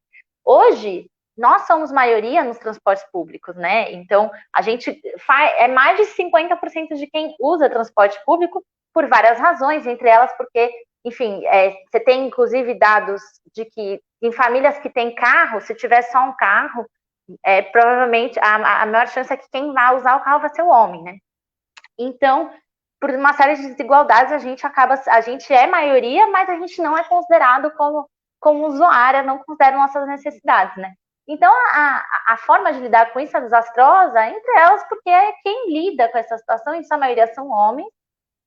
Hoje, nós somos maioria nos transportes públicos, né? Então, a gente mais de 50% de quem usa transporte público por várias razões, entre elas porque, enfim, você tem inclusive dados de que em famílias que têm carro, se tiver só um carro, provavelmente a maior chance é que quem vai usar o carro vai ser o homem, né? Então, por uma série de desigualdades, a gente é maioria, mas a gente não é considerado como usuária, não considera nossas necessidades, né? Então, a forma de lidar com isso é desastrosa, entre elas, porque quem lida com essa situação, em sua maioria, são homens,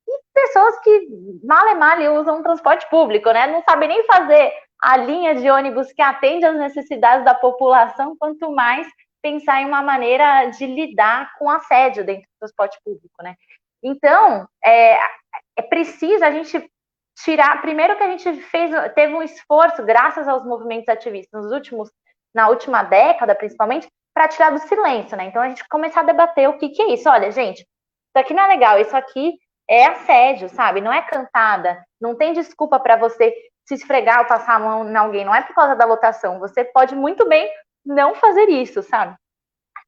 e pessoas que mal e mal usam o transporte público, né? Não sabem nem fazer a linha de ônibus que atende às necessidades da população, quanto mais pensar em uma maneira de lidar com assédio dentro do transporte público, né? Então, é preciso a gente tirar... Primeiro que a gente teve um esforço, graças aos movimentos ativistas na última década, principalmente, para tirar do silêncio, né? Então, a gente começar a debater o que é isso. Olha, gente, isso aqui não é legal, isso aqui é assédio, sabe? Não é cantada, não tem desculpa para você se esfregar ou passar a mão em alguém, não é por causa da lotação. Você pode muito bem não fazer isso, sabe?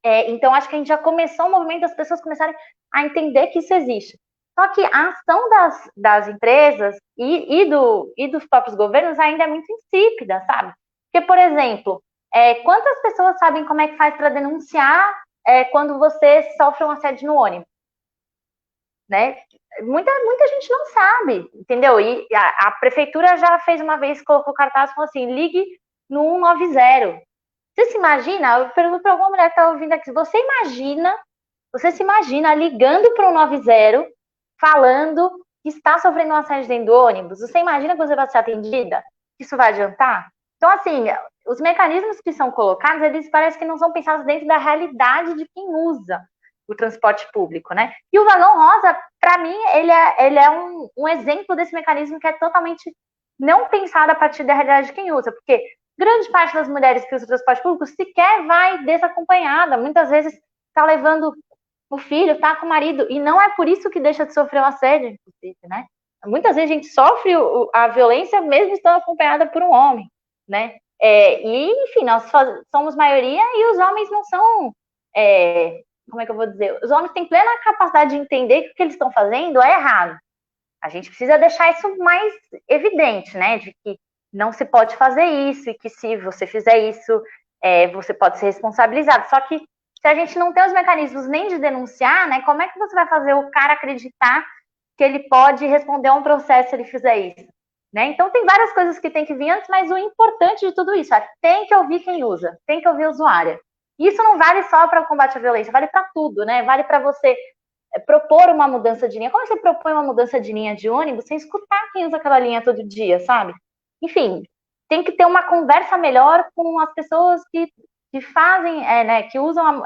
Então, acho que a gente já começou o movimento das pessoas começarem a entender que isso existe. Só que a ação das empresas e dos próprios governos ainda é muito insípida, sabe? Porque, por exemplo, quantas pessoas sabem como é que faz para denunciar quando você sofre um assédio no ônibus? Né? Muita gente não sabe, entendeu? E a prefeitura já fez uma vez, colocou cartaz e falou assim, ligue no 190. Você se imagina? Eu pergunto para alguma mulher que está ouvindo aqui, você se imagina ligando para o 190, falando que está sofrendo um assédio dentro do ônibus? Você imagina que você vai ser atendida? Isso vai adiantar? Então, assim, os mecanismos que são colocados, eles parecem que não são pensados dentro da realidade de quem usa o transporte público, né? E o vagão rosa, para mim, ele é um exemplo desse mecanismo que é totalmente não pensado a partir da realidade de quem usa, porque grande parte das mulheres que usam o transporte público sequer vai desacompanhada, muitas vezes está levando o filho, está com o marido, e não é por isso que deixa de sofrer o assédio, inclusive, né? Muitas vezes a gente sofre a violência mesmo estando acompanhada por um homem, né? E, enfim, nós somos maioria e os homens não são... como é que eu vou dizer? Os homens têm plena capacidade de entender que o que eles estão fazendo é errado. A gente precisa deixar isso mais evidente, né? De que não se pode fazer isso e que se você fizer isso, você pode ser responsabilizado. Só que se a gente não tem os mecanismos nem de denunciar, né? Como é que você vai fazer o cara acreditar que ele pode responder a um processo se ele fizer isso? Né? Então tem várias coisas que tem que vir antes, mas o importante de tudo isso é tem que ouvir quem usa, tem que ouvir a usuária. Isso não vale só para o combate à violência, vale para tudo, né? Vale para você propor uma mudança de linha. Como você propõe uma mudança de linha de ônibus sem escutar quem usa aquela linha todo dia, sabe? Enfim, tem que ter uma conversa melhor com as pessoas que fazem, né, que usam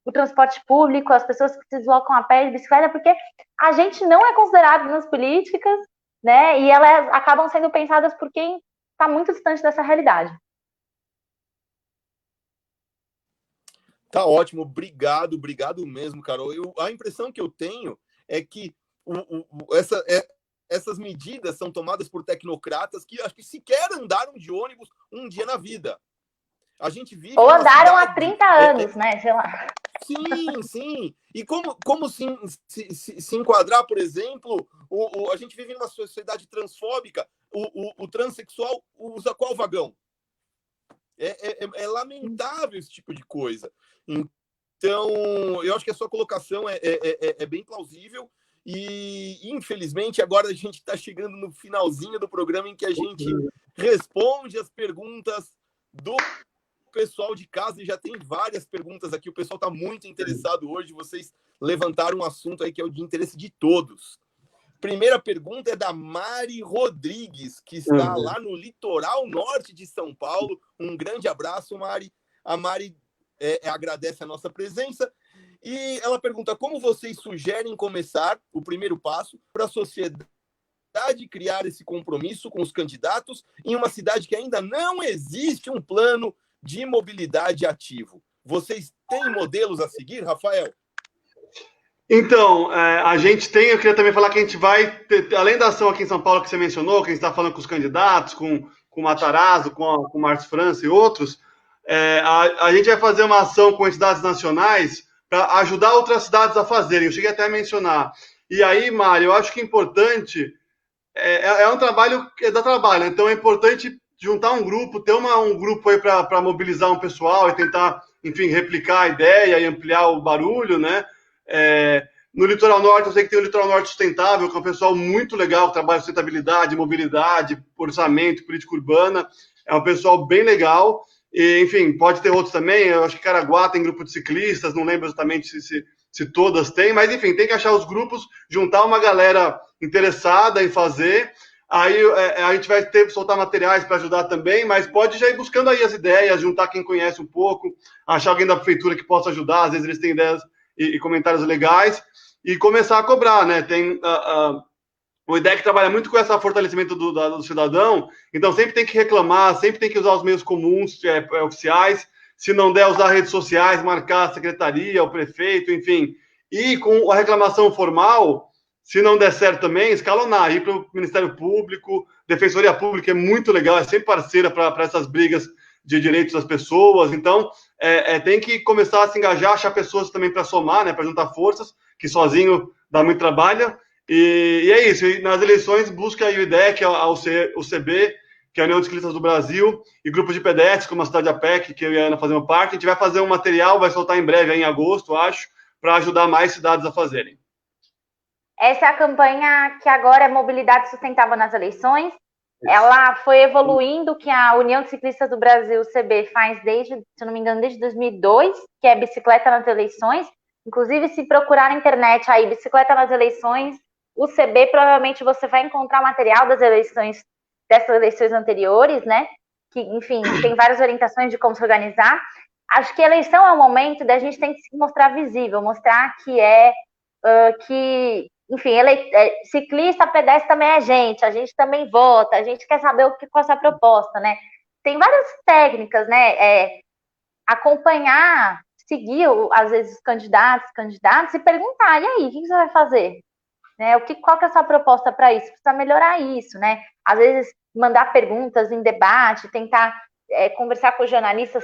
o transporte público, as pessoas que se deslocam a pé de bicicleta, porque a gente não é considerado nas políticas, né? E elas acabam sendo pensadas por quem está muito distante dessa realidade. Tá ótimo, obrigado mesmo, Carol. A impressão que eu tenho é que essas medidas são tomadas por tecnocratas que acho que sequer andaram de ônibus um dia na vida. A gente vive. Ou andaram há 30 anos, né? Sei lá. Sim. E como se enquadrar, por exemplo, a gente vive numa sociedade transfóbica, o transexual usa qual vagão? É lamentável esse tipo de coisa. Então, eu acho que a sua colocação é bem plausível e, infelizmente, agora a gente está chegando no finalzinho do programa em que a gente responde as perguntas do pessoal de casa e já tem várias perguntas aqui. O pessoal está muito interessado hoje. Vocês levantaram um assunto aí que é o de interesse de todos. Primeira pergunta é da Mari Rodrigues, que está lá no litoral norte de São Paulo. Um grande abraço, Mari. A Mari agradece a nossa presença. E ela pergunta como vocês sugerem começar o primeiro passo para a sociedade criar esse compromisso com os candidatos em uma cidade que ainda não existe um plano de mobilidade ativo. Vocês têm modelos a seguir, Rafael? Então, a gente tem, eu queria também falar que a gente vai, além da ação aqui em São Paulo que você mencionou, que a gente está falando com os candidatos, com o Matarazzo, com o Márcio França e outros, a gente vai fazer uma ação com entidades nacionais para ajudar outras cidades a fazerem. Eu cheguei até a mencionar. E aí, Mário, eu acho que é importante, um trabalho que dá trabalho, então é importante juntar um grupo, ter um grupo aí para mobilizar um pessoal e tentar, enfim, replicar a ideia e ampliar o barulho, né? No Litoral Norte, eu sei que tem o Litoral Norte Sustentável, que é um pessoal muito legal, que trabalha sustentabilidade, mobilidade, orçamento, política urbana. É um pessoal bem legal. E, enfim, pode ter outros também. Eu acho que Caraguá tem grupo de ciclistas, não lembro exatamente se todas têm, mas, enfim, tem que achar os grupos, juntar uma galera interessada em fazer. Aí a gente vai soltar materiais para ajudar também, mas pode já ir buscando aí as ideias, juntar quem conhece um pouco, achar alguém da prefeitura que possa ajudar, às vezes eles têm ideias e comentários legais, e começar a cobrar, né? Tem o IDEC trabalha muito com esse fortalecimento do cidadão, então sempre tem que reclamar, sempre tem que usar os meios comuns, oficiais, se não der, usar redes sociais, marcar a secretaria, o prefeito, enfim. E com a reclamação formal, Se não der certo também, escalonar, ir para o Ministério Público, Defensoria Pública é muito legal, é sempre parceira para essas brigas de direitos das pessoas. Então, tem que começar a se engajar, achar pessoas também para somar, né, para juntar forças, que sozinho dá muito trabalho. E é isso. E nas eleições, busca aí o IDEC, o CB, que é a União dos Ciclistas do Brasil, e grupos de pedestres, como a Cidade APEC, que eu e a Ana fazemos parte. A gente vai fazer um material, vai soltar em breve, aí em agosto, acho, para ajudar mais cidades a fazerem. Essa é a campanha que agora é Mobilidade Sustentável nas Eleições. Ela foi evoluindo, que a União dos Ciclistas do Brasil, CB, faz desde, se não me engano, desde 2002, que é Bicicleta nas Eleições. Inclusive, se procurar na internet aí, Bicicleta nas Eleições, o CB, provavelmente você vai encontrar material dessas eleições anteriores, né? Que, enfim, tem várias orientações de como se organizar. Acho que a eleição é o momento da gente tem que se mostrar visível, mostrar que enfim, ciclista, pedestre também é a gente também vota, a gente quer saber qual é a proposta, né? Tem várias técnicas, né? Acompanhar, seguir, às vezes, os candidatos e perguntar, e aí, o que você vai fazer? Né? Qual que é a sua proposta para isso? Precisa melhorar isso, né? Às vezes, mandar perguntas em debate, tentar conversar com os jornalistas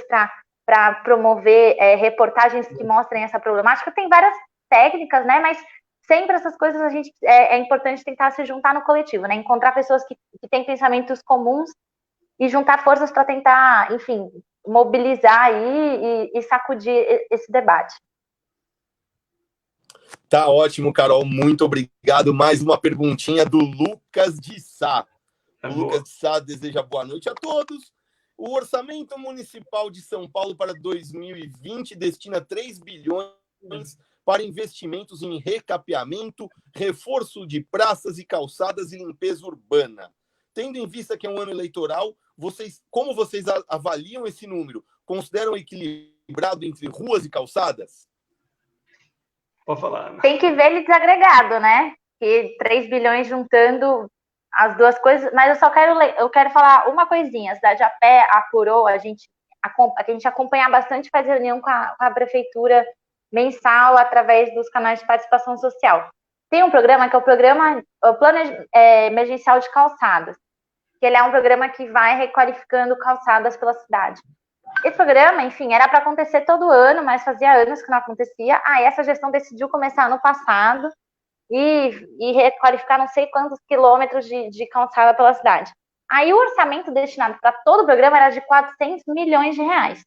para promover reportagens que mostrem essa problemática. Tem várias técnicas, né? Mas sempre essas coisas é importante tentar se juntar no coletivo, né? Encontrar pessoas que têm pensamentos comuns e juntar forças para tentar, enfim, mobilizar aí e sacudir esse debate. Tá ótimo, Carol. Muito obrigado. Mais uma perguntinha do Lucas de Sá. O Lucas de Sá deseja boa noite a todos. O Orçamento Municipal de São Paulo para 2020 destina 3 bilhões para investimentos em recapeamento, reforço de praças e calçadas e limpeza urbana. Tendo em vista que é um ano eleitoral, como vocês avaliam esse número? Consideram equilibrado entre ruas e calçadas? Pode falar, Ana. Tem que ver ele desagregado, né? Que 3 bilhões juntando as duas coisas, mas eu quero falar uma coisinha. A Cidade a Pé apurou, a gente acompanha bastante, faz reunião com a prefeitura mensal através dos canais de participação social. Tem um programa que é o Plano Emergencial de Calçadas, que ele é um programa que vai requalificando calçadas pela cidade. Esse programa, enfim, era para acontecer todo ano, mas fazia anos que não acontecia. Essa gestão decidiu começar ano passado e requalificar não sei quantos quilômetros de calçada pela cidade. Aí o orçamento destinado para todo o programa era de 400 milhões de reais.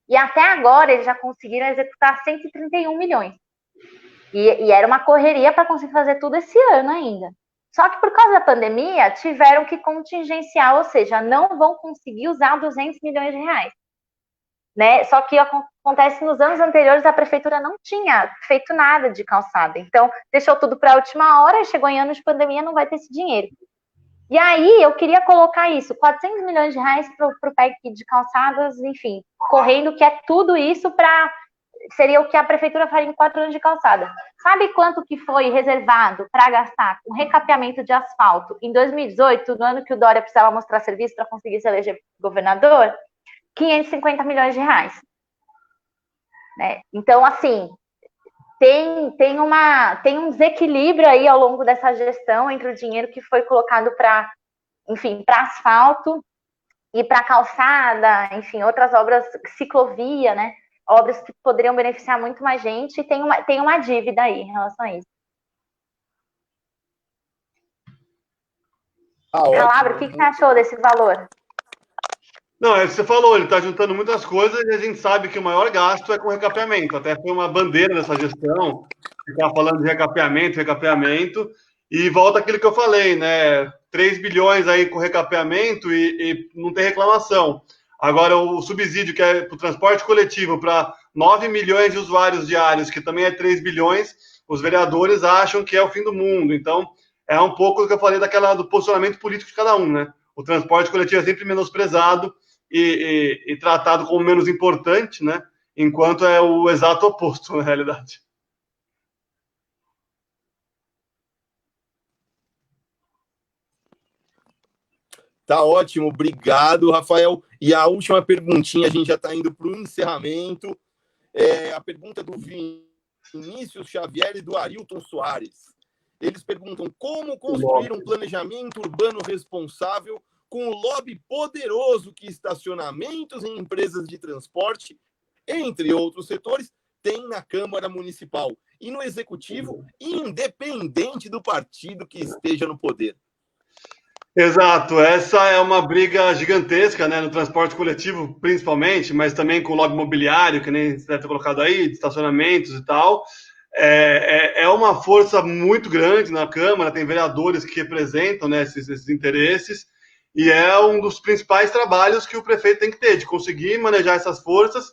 E até agora eles já conseguiram executar 131 milhões. E era uma correria para conseguir fazer tudo esse ano ainda. Só que por causa da pandemia, tiveram que contingenciar, ou seja, não vão conseguir usar 200 milhões de reais. Né? Só que acontece nos anos anteriores, a prefeitura não tinha feito nada de calçada. Então, deixou tudo para a última hora, chegou em anos de pandemia, não vai ter esse dinheiro. E aí, eu queria colocar isso, 400 milhões de reais para o PEC de calçadas, enfim, correndo, que é tudo isso seria o que a prefeitura faria em 4 anos de calçada. Sabe quanto que foi reservado para gastar com recapeamento de asfalto em 2018, no ano que o Dória precisava mostrar serviço para conseguir se eleger governador? 550 milhões de reais. Né? Então, assim, tem um desequilíbrio aí ao longo dessa gestão entre o dinheiro que foi colocado para asfalto e para calçada, enfim, outras obras, ciclovia, né? Obras que poderiam beneficiar muito mais gente, e tem uma dívida aí em relação a isso. Calabro, o que você achou desse valor? Não, é o que você falou, ele está juntando muitas coisas e a gente sabe que o maior gasto é com recapeamento. Até foi uma bandeira dessa gestão, ficar falando de recapeamento, e volta aquilo que eu falei, né? 3 bilhões aí com recapeamento e não tem reclamação. Agora, o subsídio que é para o transporte coletivo para 9 milhões de usuários diários, que também é 3 bilhões, os vereadores acham que é o fim do mundo. Então, é um pouco do que eu falei do posicionamento político de cada um, né? O transporte coletivo é sempre menosprezado e tratado como menos importante, né? Enquanto é o exato oposto, na realidade. Tá ótimo, obrigado, Rafael. E a última perguntinha, a gente já está indo para o encerramento. A pergunta do Vinícius Xavier e do Arilton Soares. Eles perguntam como construir um planejamento urbano responsável com o lobby poderoso que estacionamentos em empresas de transporte, entre outros setores, tem na Câmara Municipal e no Executivo, independente do partido que esteja no poder. Exato, essa é uma briga gigantesca, né, no transporte coletivo, principalmente, mas também com o lobby imobiliário, que nem você deve ter colocado aí, de estacionamentos e tal. É uma força muito grande na Câmara, tem vereadores que representam, né, esses interesses, e é um dos principais trabalhos que o prefeito tem que ter, de conseguir manejar essas forças,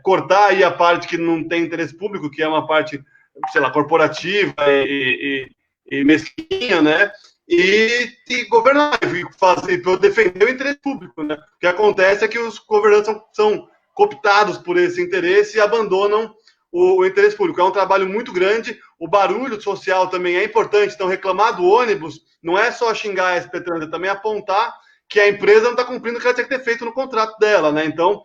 cortar aí a parte que não tem interesse público, que é uma parte, sei lá, corporativa e mesquinha, né, e governar, e defender o interesse público, né? O que acontece é que os governantes são cooptados por esse interesse e abandonam o interesse público. É um trabalho muito grande, o barulho social também é importante, então reclamar do ônibus não é só xingar a SP Trans, é também apontar que a empresa não está cumprindo o que ela tinha que ter feito no contrato dela, né? Então,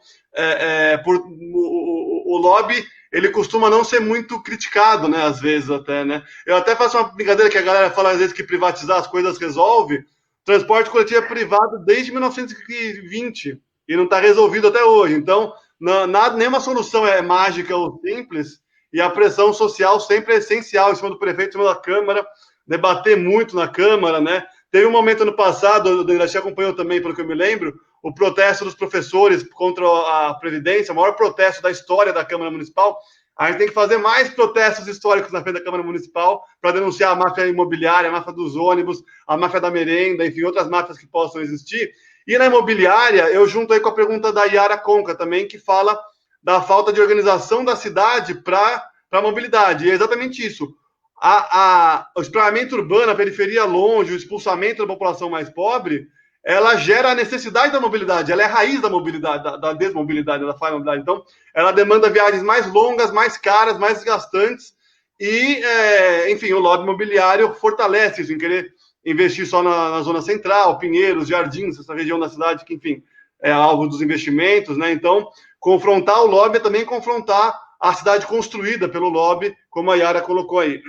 o lobby, ele costuma não ser muito criticado, né, às vezes até, né? Eu até faço uma brincadeira que a galera fala às vezes que privatizar as coisas resolve. Transporte coletivo é privado desde 1920 e não está resolvido até hoje. Então, nenhuma solução é mágica ou simples, e a pressão social sempre é essencial em cima do prefeito, em cima da Câmara, debater muito na Câmara, né? Teve um momento no passado, o Irachi acompanhou também, pelo que eu me lembro, o protesto dos professores contra a Previdência, o maior protesto da história da Câmara Municipal. A gente tem que fazer mais protestos históricos na frente da Câmara Municipal para denunciar a máfia imobiliária, a máfia dos ônibus, a máfia da merenda, enfim, outras máfias que possam existir. E na imobiliária, eu junto aí com a pergunta da Yara Conca também, que fala da falta de organização da cidade para a mobilidade. E é exatamente isso. O espraiamento urbano, a periferia longe, o expulsamento da população mais pobre, ela gera a necessidade da mobilidade, ela é a raiz da mobilidade, da desmobilidade, da falha mobilidade. Então, ela demanda viagens mais longas, mais caras, mais desgastantes, e, enfim, o lobby imobiliário fortalece isso, em querer investir só na zona central, Pinheiros, Jardins, essa região da cidade que, enfim, é alvo dos investimentos, né? Então, confrontar o lobby é também confrontar a cidade construída pelo lobby, como a Yara colocou aí.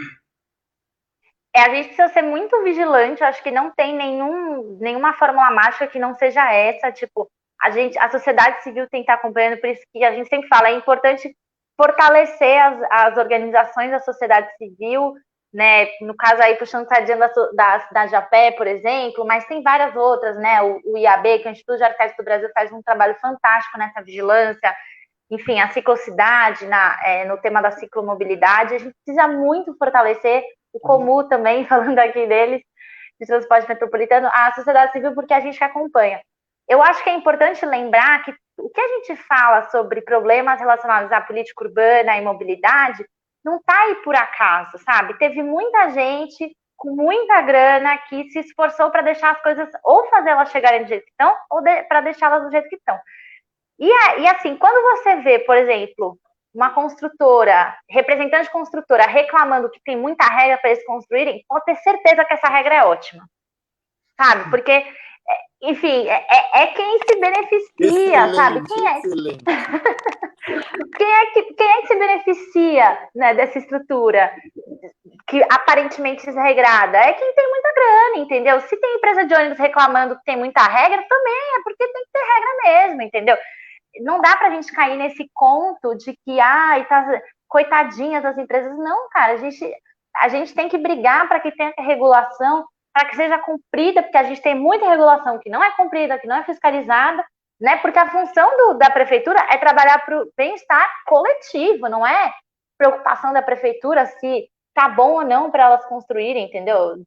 A gente precisa ser muito vigilante, acho que não tem nenhuma fórmula mágica que não seja essa, tipo, a sociedade civil tem que estar acompanhando, por isso que a gente sempre fala, é importante fortalecer as organizações da sociedade civil, né, no caso aí puxando sardinha da cidade a pé, por exemplo, mas tem várias outras, né, o IAB, que é o Instituto de Arquitetos do Brasil, faz um trabalho fantástico nessa vigilância, enfim, a ciclocidade, no tema da ciclomobilidade, a gente precisa muito fortalecer o Comu também, falando aqui deles, de transporte metropolitano, a sociedade civil, porque a gente acompanha. Eu acho que é importante lembrar que o que a gente fala sobre problemas relacionados à política urbana e mobilidade não está aí por acaso, sabe? Teve muita gente com muita grana que se esforçou para deixar as coisas, ou fazer elas chegarem do jeito que estão, ou para deixá-las do jeito que estão. E assim, quando você vê, por exemplo, uma construtora, representante de construtora, reclamando que tem muita regra para eles construírem, pode ter certeza que essa regra é ótima. Sabe? Porque, enfim, é quem se beneficia, excelente, sabe? Quem é que se beneficia, né, dessa estrutura que aparentemente desregrada? É quem tem muita grana, entendeu? Se tem empresa de ônibus reclamando que tem muita regra, também é porque tem que ter regra mesmo, entendeu? Não dá pra gente cair nesse conto de que, coitadinhas das empresas. Não, cara, a gente tem que brigar para que tenha regulação, para que seja cumprida, porque a gente tem muita regulação que não é cumprida, que não é fiscalizada, né? Porque a função da prefeitura é trabalhar para o bem-estar coletivo, não é preocupação da prefeitura se tá bom ou não para elas construírem, entendeu?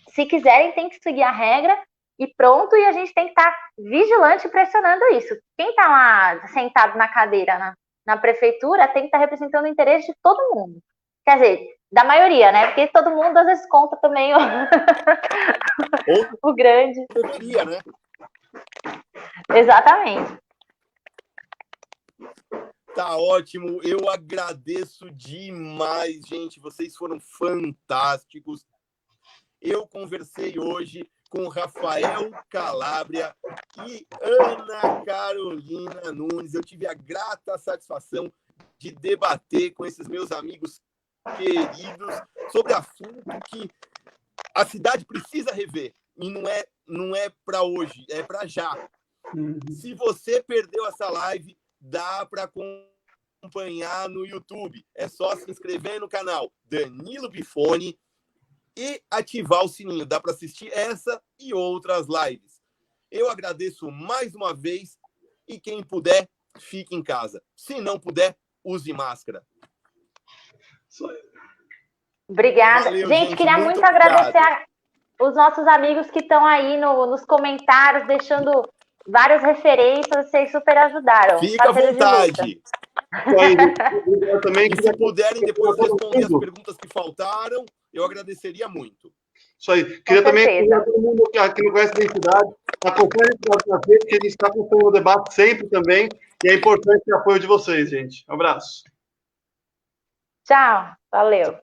Se quiserem, tem que seguir a regra e pronto, e a gente tem que estar vigilante pressionando isso. Quem está lá sentado na cadeira na prefeitura tem que estar representando o interesse de todo mundo. Quer dizer, da maioria, né? Porque todo mundo às vezes conta também o grande. Deveria, né? Exatamente. Tá ótimo, eu agradeço demais, gente. Vocês foram fantásticos. Eu conversei hoje com Rafael Calabria e Ana Carolina Nunes. Eu tive a grata satisfação de debater com esses meus amigos queridos sobre assuntos que a cidade precisa rever. E não é para hoje, é para já. Se você perdeu essa live, dá para acompanhar no YouTube. É só se inscrever no canal Danilo Bifone e ativar o sininho. Dá para assistir essa e outras lives. Eu agradeço mais uma vez e quem puder, fique em casa. Se não puder, use máscara. Obrigada. Valeu, gente, queria muito agradecer os nossos amigos que estão aí nos comentários, deixando várias referências, vocês super ajudaram. Fica à vontade. Eu também e se puderem depois responder as perguntas que faltaram, eu agradeceria muito. Isso aí. Queria também convidar todo mundo que não conhece a identidade, acompanhe a gente, que a gente está acompanhando o debate sempre também, e é importante o apoio de vocês, gente. Um abraço. Tchau. Valeu.